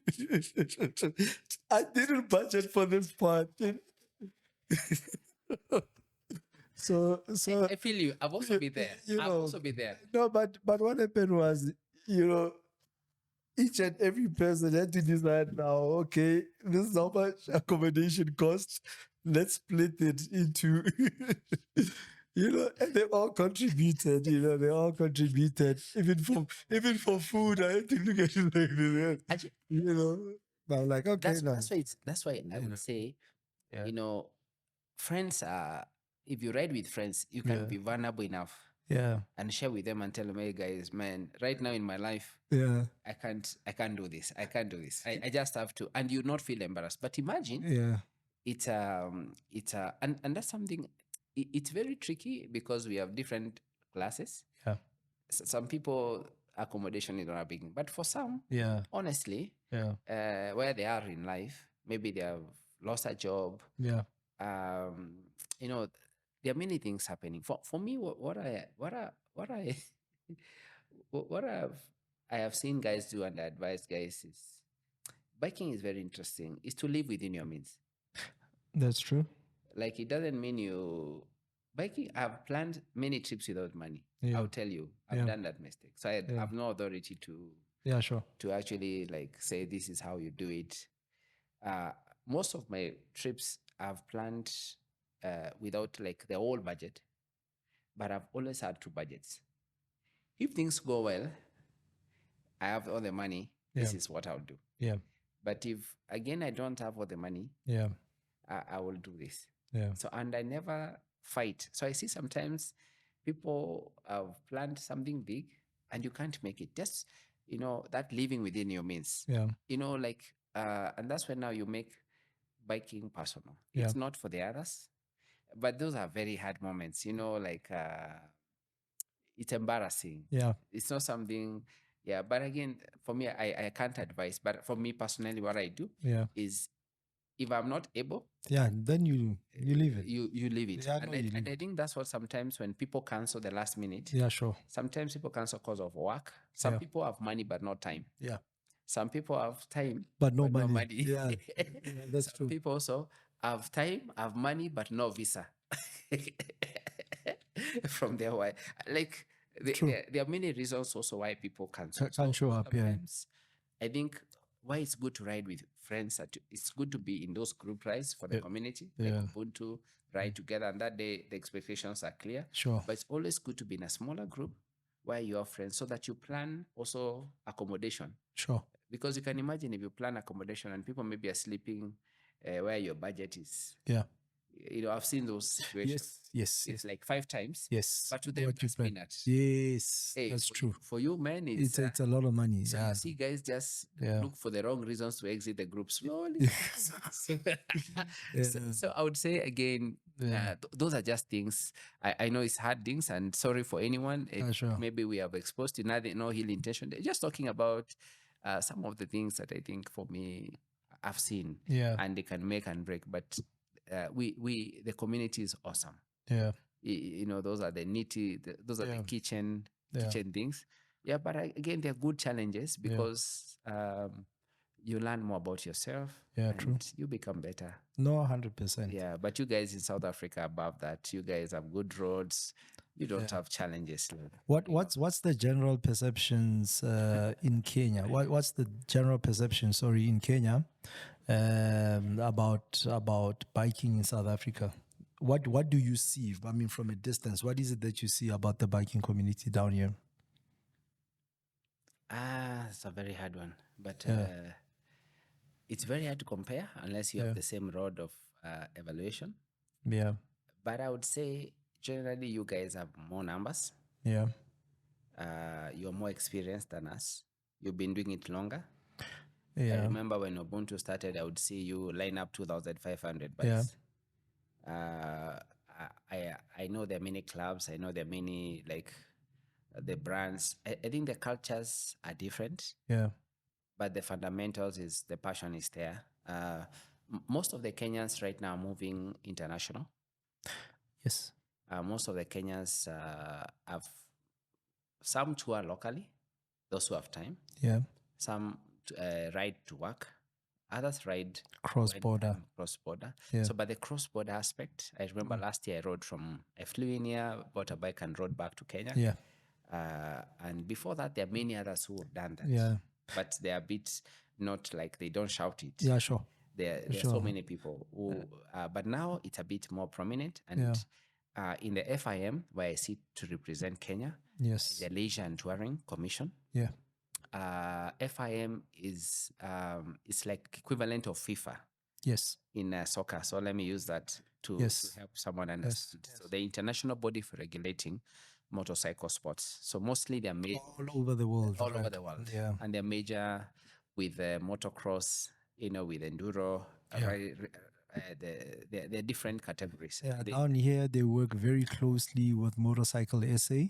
A: I didn't budget for this part. So
B: I feel you. I've also been there. I've also been there.
A: No, but what happened was, each and every person had to decide now, okay, this is how much accommodation costs. Let's split it into, and they all contributed, they all contributed. Even for food, I had to look at it like this. Actually, I'm like, okay,
B: that's why I would say, friends are, if you ride with friends, you can be vulnerable enough.
A: Yeah.
B: And share with them and tell them, hey guys, man, right now in my life, I can't do this. I can't do this. I just have to, and you not feel embarrassed. But imagine, and that's something. It's very tricky because we have different classes.
A: Yeah.
B: Some people accommodation is not a big thing, but for some, honestly, where they are in life, maybe they have lost a job.
A: Yeah.
B: There are many things happening. For me, what I have seen guys do and I advise guys is biking is very interesting. Is to live within your means.
A: That's true.
B: Like it doesn't mean biking. I've planned many trips without money. Yeah. I'll tell you, I've done that mistake. So I have no authority to to actually like say this is how you do it. Most of my trips I've planned without like the whole budget, but I've always had two budgets. If things go well, I have all the money. This is what I'll do.
A: Yeah.
B: But if again I don't have all the money, I will do this.
A: Yeah.
B: So and I never fight. So I see sometimes people have planned something big and you can't make it. Just that living within your means.
A: Yeah.
B: And that's when now you make biking personal. It's not for the others. But those are very hard moments, it's embarrassing.
A: Yeah.
B: It's not something, but again, for me, I can't advise. But for me personally, what I do is if I'm not able,
A: then you leave it.
B: You leave it.
A: Yeah,
B: and I think that's what sometimes when people cancel the last minute.
A: Yeah, sure.
B: Sometimes people cancel because of work. Some people have money but not time.
A: Yeah.
B: Some people have time
A: but no money.
B: No money.
A: Yeah, that's true.
B: Some people also have time, have money, but no visa from their wife. Like
A: True.
B: There are many reasons also why people cancel.
A: Can't show up, yeah.
B: Sometimes I think why it's good to ride with friends. It's good to be in those group rides for the community, like
A: Yeah.
B: Ubuntu, ride together, and that day the expectations are clear.
A: Sure.
B: But it's always good to be in a smaller group where you are friends, so that you plan also accommodation.
A: Sure.
B: Because you can imagine if you plan accommodation and people maybe are sleeping where your budget is.
A: Yeah.
B: I've seen those situations.
A: Yes.
B: It's like 5 times.
A: Yes.
B: But to them,
A: What you
B: that's
A: plan.
B: peanuts.
A: Yes.
B: Hey,
A: That's
B: for
A: true.
B: For you, man,
A: It's a lot of money.
B: so
A: Yeah.
B: you see guys just
A: Yeah.
B: look for the wrong reasons to exit the group slowly. So I would say again, those are just things. I know it's hard things, and sorry for anyone.
A: Sure.
B: Maybe we have exposed to nothing, no ill intention. They're just talking about some of the things that I think for me I've seen,
A: Yeah.
B: and they can make and break. But the community is awesome.
A: Yeah.
B: Those are the those are the kitchen things. Yeah, but again, they're good challenges because you learn more about yourself.
A: Yeah,
B: and
A: true.
B: You become better.
A: No, 100%.
B: Yeah, but you guys in South Africa above that, you guys have good roads. You don't have challenges.
A: What's the general perceptions in Kenya? What's the general perception? Sorry, in Kenya, about biking in South Africa? What do you see? I mean, from a distance, what is it that you see about the biking community down here?
B: It's a very hard one, but it's very hard to compare unless you have the same road of evaluation.
A: Yeah.
B: But I would say generally you guys have more numbers.
A: Yeah.
B: You're more experienced than us. You've been doing it longer.
A: Yeah.
B: I remember when Ubuntu started, I would see you line up 2,500 bikes. I know there are many clubs. I know there are many, like, the brands. I think the cultures are different.
A: Yeah.
B: But the fundamentals is the passion is there. Most of the Kenyans right now are moving international.
A: Yes.
B: Most of the Kenyans have some tour locally, those who have time.
A: Yeah.
B: Some ride to work. Others ride
A: cross-border.
B: Cross-border.
A: Yeah.
B: So, but the cross-border aspect, I remember last year I flew in here, bought a bike and rode back to Kenya.
A: Yeah.
B: And before that, there are many others who have done that.
A: Yeah.
B: But they are a bit not like they don't shout it.
A: Yeah, sure.
B: There are so many people who, but now it's a bit more prominent. And in the FIM, where I sit to represent Kenya,
A: yes,
B: the Leisure and Touring Commission.
A: Yeah.
B: FIM is it's like equivalent of FIFA.
A: Yes.
B: In soccer. So let me use that to help someone understand. Yes. So the international body for regulating motorcycle sports. So mostly they're made
A: all over the world.
B: All over the world. Yeah. And they're major with motocross, with enduro, the different categories.
A: Yeah, down here they work very closely with Motorcycle SA,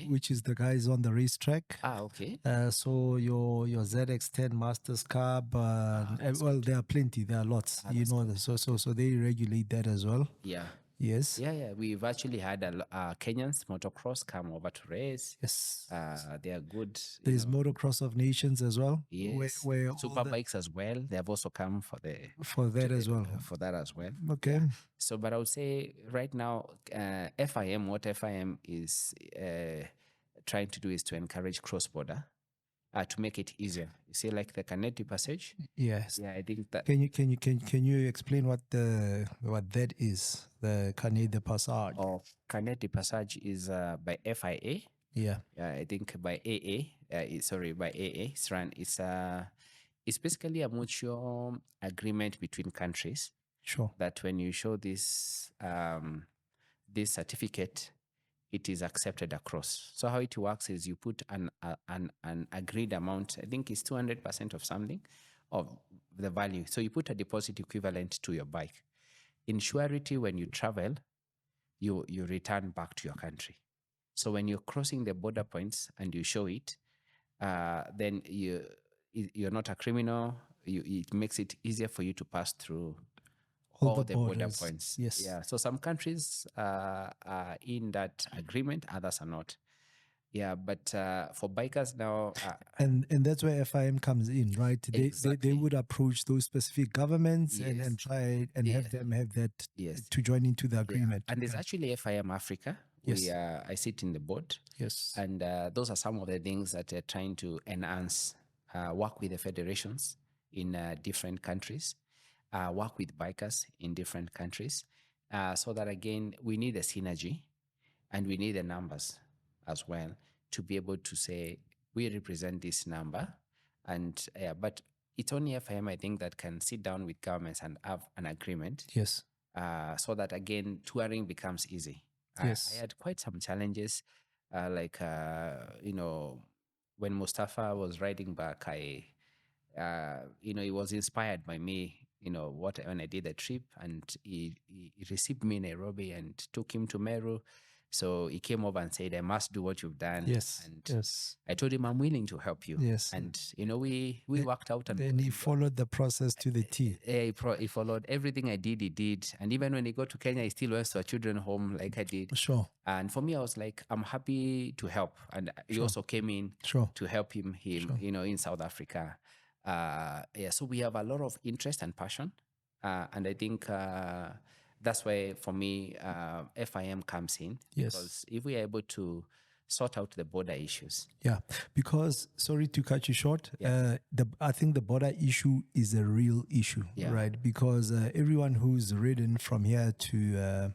A: which is the guys on the racetrack.
B: Okay.
A: So your ZX10 Masters Cup, well, there are plenty, there are lots, so they regulate that as well.
B: Yeah.
A: Yes.
B: Yeah. We've actually had Kenyans motocross come over to race.
A: Yes.
B: They are good.
A: There's Motocross of Nations as well.
B: Yes. Where super bikes as well. They have also come for that as well.
A: Okay.
B: Yeah. So, but I would say right now, FIM, what FIM is trying to do is to encourage cross-border. To make it easier, you see, like the Caneti Passage.
A: Yes.
B: Yeah, I think that.
A: Can you explain what that is? The Caneti Passage.
B: Oh, Caneti Passage is by FIA.
A: Yeah.
B: Yeah, I think by AA. By AA. It's basically a mutual agreement between countries.
A: Sure.
B: That when you show this certificate, it is accepted across. So how it works is you put an agreed amount. I think it's 200% of something of the value. So you put a deposit equivalent to your bike. In surety, when you travel, you return back to your country. So when you're crossing the border points and you show it, then you're not a criminal. It makes it easier for you to pass through all the border points.
A: Yes.
B: Yeah. So some countries are in that agreement, others are not. Yeah, but for bikers now,
A: and that's where FIM comes in, right? They would approach those specific governments and try and have them have that to join into the agreement.
B: And there's actually FIM Africa,
A: Yes.
B: I sit in the board,
A: Yes.
B: and those are some of the things that are trying to enhance, work with the federations in different countries, work with bikers in different countries, so that again we need a synergy, and we need the numbers as well to be able to say we represent this number. And but it's only FIM, I think, that can sit down with governments and have an agreement,
A: Yes.
B: so that again touring becomes easy.
A: Yes.
B: I had quite some challenges, like when Mustafa was riding back, he was inspired by me. When I did the trip, and he received me in Nairobi and took him to Meru. So he came over and said, "I must do what you've done."
A: Yes.
B: And
A: Yes.
B: I told him, "I'm willing to help you."
A: Yes.
B: And we worked out, and
A: Then he followed the process to the T.
B: he followed everything I did. He did, and even when he got to Kenya, he still went to a children's home like I did.
A: Sure.
B: And for me, I was like, I'm happy to help. And he also came in
A: Sure.
B: to help him, in South Africa. So we have a lot of interest and passion, and I think that's why for me, FIM comes in.
A: Yes.
B: Because if we are able to sort out the border issues.
A: Yeah, because sorry to cut you short.
B: Yeah.
A: I think the border issue is a real issue,
B: Yeah.
A: right? Because everyone who's ridden from here to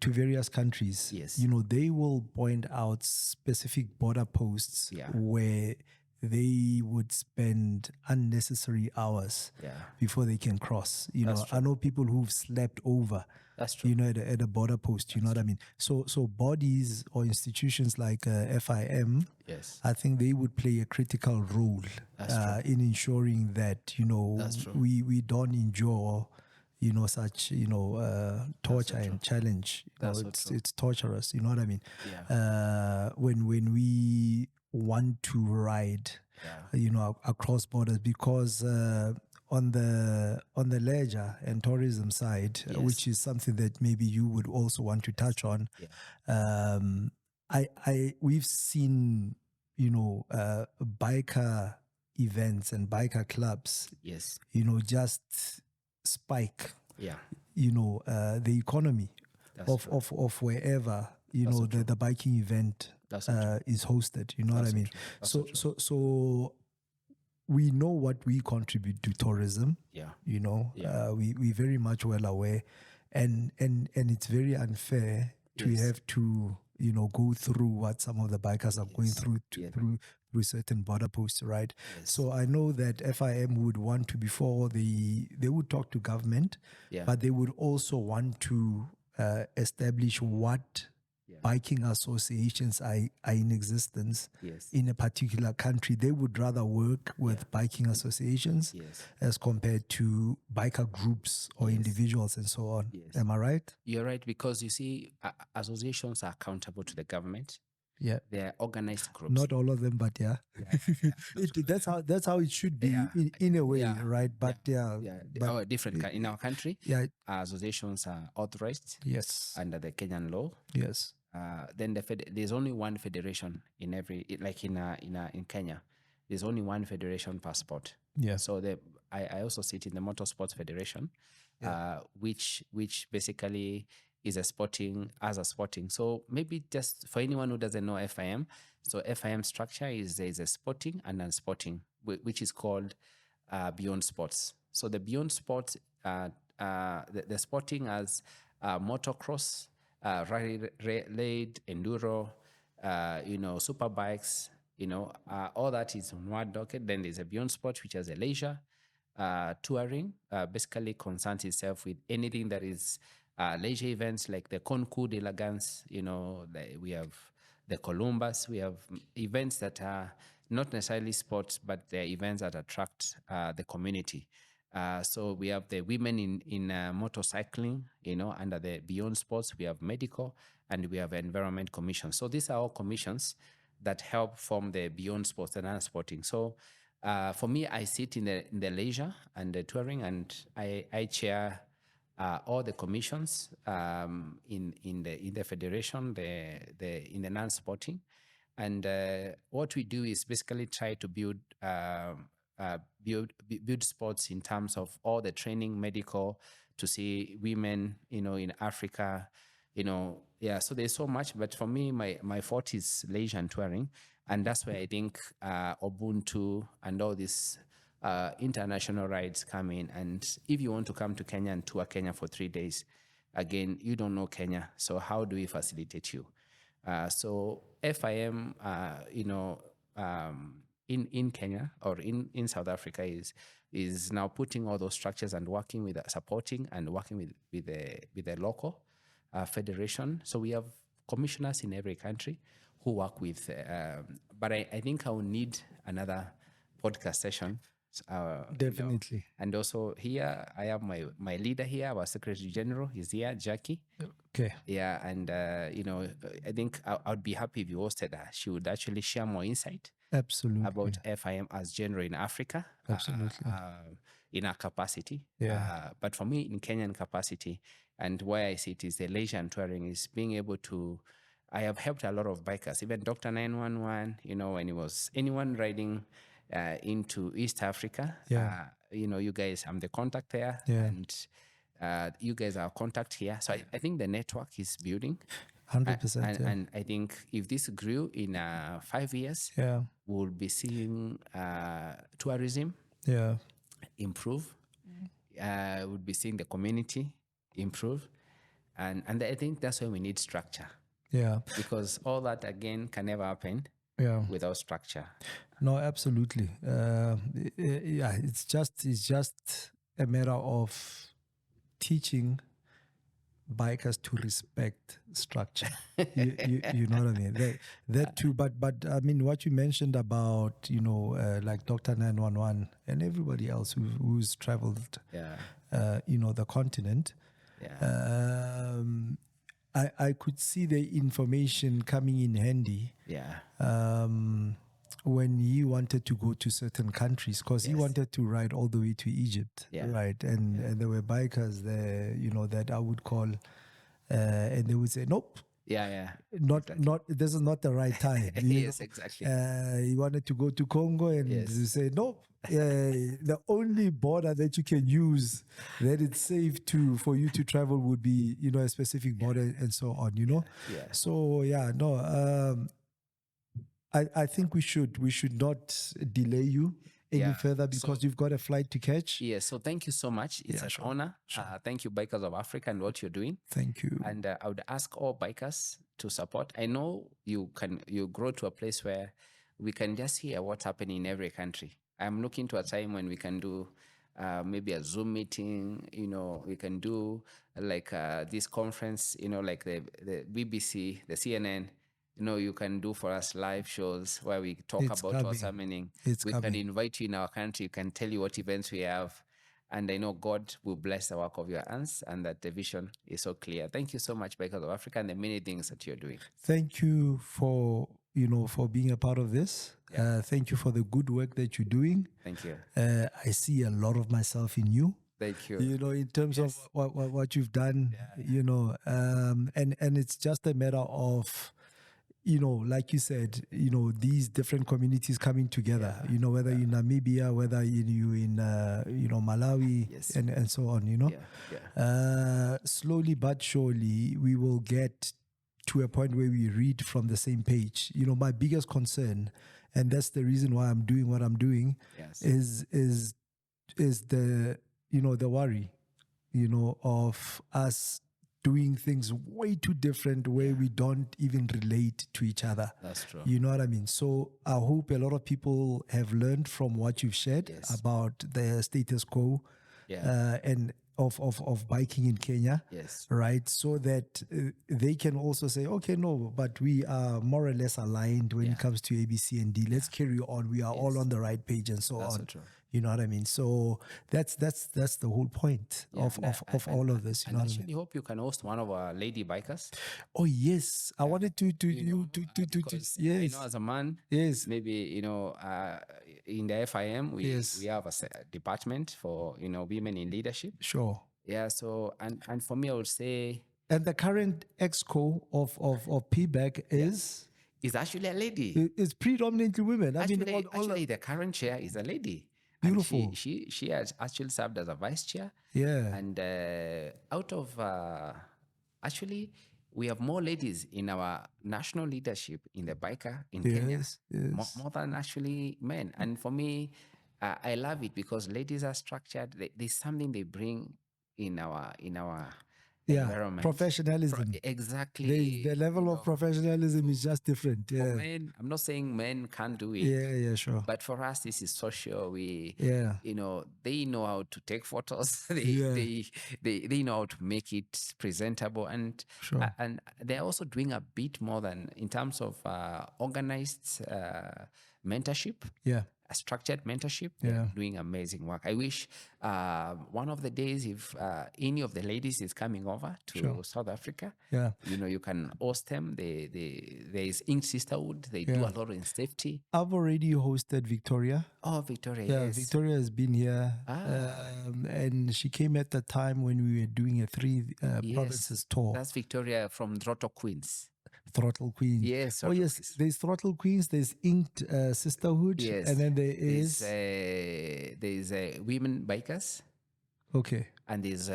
A: various countries,
B: Yes.
A: they will point out specific border posts
B: Yeah.
A: where they would spend unnecessary hours
B: Yeah.
A: before they can cross.
B: That's true.
A: I know people who've slept over.
B: That's true.
A: At a border post, you know what I mean? So bodies or institutions like FIM,
B: Yes.
A: I think they would play a critical role in ensuring that,
B: That's true.
A: we don't endure, such, torture and challenge.
B: That's so true.
A: It's torturous, you know what I mean?
B: Yeah.
A: When we want to ride, across borders, because on the leisure and tourism side,
B: Yes.
A: which is something that maybe you would also want to touch on.
B: Yeah.
A: We've seen biker events and biker clubs.
B: Yes.
A: Just spike.
B: Yeah.
A: The economy
B: That's
A: of wherever
B: so
A: the biking event
B: That's so
A: is hosted. You know what I mean? So we know what we contribute to tourism.
B: Yeah.
A: Yeah. We very much well aware, and it's very unfair to
B: Yes.
A: have to go through what some of the bikers are going through through certain border posts, right?
B: Yes.
A: So I know that FIM would want to, before they would talk to government, but they would also want to establish what biking associations are in existence in a particular country. They would rather work with biking associations as compared to biker groups or individuals and so on. Am I right?
B: You're right, because you see, associations are accountable to the government.
A: Yeah,
B: they are organized groups.
A: Not all of them, but that's how it should be in a way, right? But
B: but different in our country. Associations are authorized.
A: Yes,
B: under the Kenyan law.
A: Yes.
B: Then there's only one federation in every, like in Kenya, there's only one federation passport.
A: Yeah.
B: So I also sit in the Motorsports Federation, which basically is a sporting. So maybe just for anyone who doesn't know FIM, so FIM structure is a sporting and non-sporting, which is called Beyond Sports. So the Beyond Sports, the sporting as motocross, rally, enduro, super bikes, all that is on one docket. Then there's a Beyond Sport, which has a leisure. Touring basically concerns itself with anything that is leisure events, like the Concours d'Elegance. We have the Columbus. We have events that are not necessarily sports, but they're events that attract the community. So we have the women in motorcycling, under the Beyond Sports. We have medical, and we have environment commission. So these are all commissions that help form the Beyond Sports and non-sporting. So for me, I sit in the leisure and the touring, and I chair all the commissions in the federation, in the non-sporting. And what we do is basically try to build sports in terms of all the training, medical, to see women, in Africa, Yeah, so there's so much, but for me, my forte is leisure and touring, and that's where I think Ubuntu and all these international rides come in. And if you want to come to Kenya and tour Kenya for 3 days, again, you don't know Kenya, so how do we facilitate you? So FIM, in Kenya or in South Africa is now putting all those structures and working with supporting and working with the local federation. So we have commissioners in every country who work with. But I think I will need another podcast session.
A: Definitely.
B: And also here I have my leader here, our Secretary General. He's here, Jackie.
A: Okay.
B: Yeah, and I think I would be happy if you hosted her. She would actually share more insight
A: Absolutely.
B: about FIM as general in Africa.
A: Absolutely.
B: In our capacity.
A: Yeah.
B: But for me, in Kenyan capacity, and where I see it is the leisure and touring is being able to. I have helped a lot of bikers, even Dr. 911, when it was anyone riding into East Africa.
A: Yeah.
B: You guys, I'm the contact there.
A: Yeah.
B: And you guys are contact here. So I think the network is building.
A: 100%.
B: And I think if this grew in 5 years,
A: Yeah.
B: we'll be seeing tourism
A: Yeah.
B: improve. We'll be seeing the community improve. And I think that's why we need structure.
A: Yeah.
B: Because all that, again, can never happen without structure.
A: No, absolutely. Yeah, it's just a matter of teaching bikers to respect structure. you know what I mean? That too. But I mean, what you mentioned about, like Dr. 911 and everybody else who's traveled, the continent.
B: Yeah.
A: I could see the information coming in handy.
B: Yeah.
A: When he wanted to go to certain countries, because he wanted to ride all the way to Egypt, right? And there were bikers there, that I would call, and they would say, nope.
B: Yeah.
A: Not this is not the right time.
B: Yes, exactly.
A: He wanted to go to Congo and they say, nope. The only border that you can use that it's safe for you to travel would be, a specific border and so on,
B: Yeah.
A: So I think we should not delay you any further because you've got a flight to catch.
B: Yeah, so thank you so much. It's an honor. Thank you, Bikers of Africa, and what you're doing.
A: Thank you.
B: And I would ask all bikers to support. I know you grow to a place where we can just hear what's happening in every country. I'm looking to a time when we can do maybe a Zoom meeting, we can do like this conference, like the BBC, the CNN, you can do for us live shows where we talk about what's happening. We can invite you in our country. You can tell you what events we have. And I know God will bless the work of your hands and that the vision is so clear. Thank you so much, Bikers of Africa, and the many things that you're doing.
A: Thank you for being a part of this. Thank you for the good work that you're doing.
B: Thank you.
A: I see a lot of myself in you.
B: Thank you.
A: In terms of what you've done, and it's just a matter of, like you said, these different communities coming together, whether in Namibia, whether you in, Malawi, and so on, slowly but surely we will get to a point where we read from the same page. My biggest concern, and that's the reason why I'm doing what I'm doing, is the, the worry, of us doing things way too different where we don't even relate to each other.
B: That's true.
A: You know what I mean? So I hope a lot of people have learned from what you've shared about the status quo and of biking in Kenya, right? So that they can also say, okay, no, but we are more or less aligned when it comes to A, B, C, and D. Let's carry on. We are all on the right page and so on. So true. You know what I mean? So that's the whole point of all of this. You know
B: I actually hope you can host one of our lady bikers.
A: Oh yes, I wanted to yes.
B: I know as a man, maybe in the FIM we have a department for women in leadership.
A: Sure.
B: Yeah. So and for me, I would say.
A: And the current exco of PBAC is
B: actually a lady.
A: It's predominantly women.
B: Actually, the current chair is a lady.
A: Beautiful.
B: And she has actually served as a vice chair.
A: Yeah.
B: And out of actually, we have more ladies in our national leadership in the biker in Kenya,
A: Yes, yes.
B: more than actually men. And for me, I love it because ladies are structured. There's something they bring in our
A: Yeah,
B: environment.
A: professionalism.
B: Exactly.
A: The level of professionalism is just different.
B: For
A: Yeah,
B: men, I'm not saying men can't do it,
A: yeah, sure.
B: but for us, this is social.
A: Yeah,
B: They know how to take photos.
A: Yeah.
B: They know how to make it presentable, and
A: Sure.
B: and they're also doing a bit more than in terms of organized mentorship.
A: Yeah,
B: A structured mentorship.
A: Yeah.
B: They're doing amazing work. I wish one of the days, if any of the ladies is coming over to
A: Sure.
B: South Africa,
A: yeah.
B: you can host them. There is Ink Sisterhood. They do
A: Yeah.
B: a lot in safety.
A: I've already hosted Victoria.
B: Oh, Victoria,
A: Yeah,
B: yes.
A: Victoria has been here,
B: Ah.
A: and she came at the time when we were doing a three
B: Yes.
A: provinces tour.
B: That's Victoria from Throttle Queens.
A: Throttle Queen.
B: Yes.
A: Oh
B: Throttle
A: yes,
B: Queens.
A: there's Throttle Queens. There's Inked Sisterhood,
B: Yes.
A: and then there is
B: There's women bikers,
A: okay.
B: and there's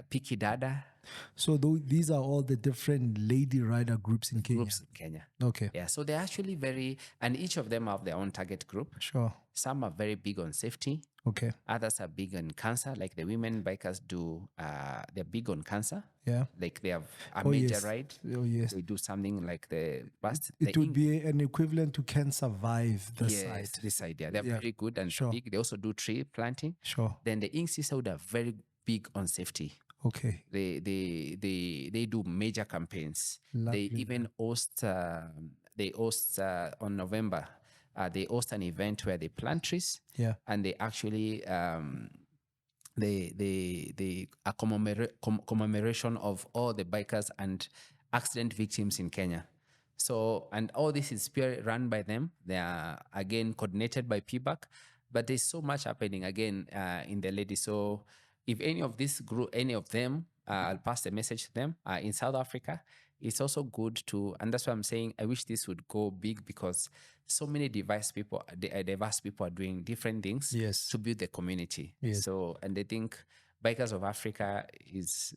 B: Piki Dada
A: So these are all the different lady rider groups in Kenya.
B: groups in Kenya.
A: Okay,
B: Yeah, so they're actually and each of them have their own target group.
A: sure.
B: Some are very big on safety.
A: Okay,
B: Others are big on cancer, like the women bikers do. They're big on cancer.
A: yeah.
B: Like they have a
A: Oh
B: major
A: yes,
B: ride.
A: oh yes.
B: They do something like the past.
A: It would be an equivalent to Can Survive this side.
B: This idea. They're
A: Yeah,
B: very good and
A: sure.
B: big. They also do tree planting.
A: Sure.
B: Then the Ink Sisterhood are very big on safety.
A: Okay.
B: They do major campaigns.
A: Lovely,
B: They even host on November. They host an event where they plant trees.
A: Yeah.
B: And they actually a commemoration of all the bikers and accident victims in Kenya. So, and all this is run by them. They are again coordinated by PBAC, but there's so much happening again in the ladies. So, if any of this group, any of them, I'll pass the message to them in South Africa. It's also good to, and that's why I'm saying I wish this would go big because so many diverse people are doing different things
A: Yes.
B: to build the community.
A: Yes.
B: So, and I think Bikers of Africa is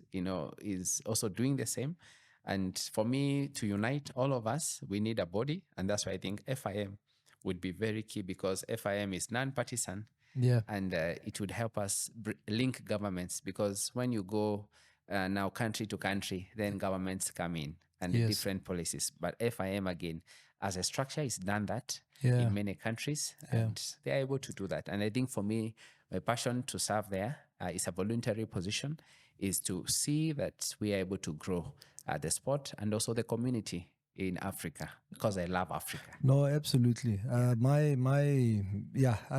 B: also doing the same. And for me to unite all of us, we need a body. And that's why I think FIM would be very key because FIM is non-partisan.
A: Yeah.
B: And it would help us link governments because when you go now country to country, then governments come in and the different policies. But FIM, again, as a structure, has done that in many countries, and they're able to do that. And I think for me, my passion to serve there is a voluntary position, is to see that we are able to grow the sport and also the community in Africa because I love Africa.
A: No, absolutely. I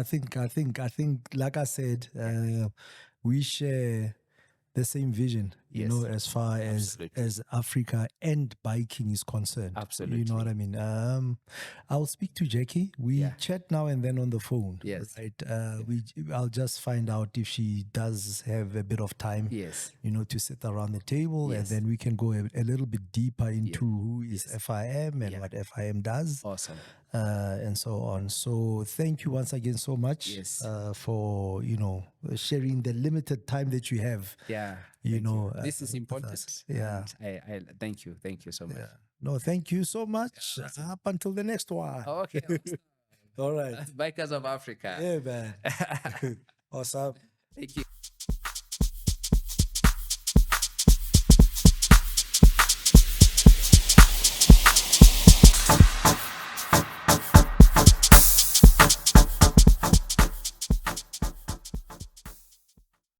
A: think, like I said, we share the same vision, you know, as far as Africa and biking is concerned.
B: Absolutely.
A: You know what I mean? I'll speak to Jackie. We chat now and then on the phone.
B: Yes.
A: Right. I'll just find out if she does have a bit of time.
B: Yes.
A: You know, to sit around the table, and then we can go a little bit deeper into who is FIM and what FIM does.
B: Awesome.
A: And so on. So thank you once again so much for, sharing the limited time that you have.
B: Yeah. This is important.
A: Yeah.
B: I thank you. Thank you so much.
A: No, thank you so much. Up until the next one.
B: Okay.
A: All right.
B: Bikers of Africa.
A: Yeah, man. Awesome.
B: Thank you.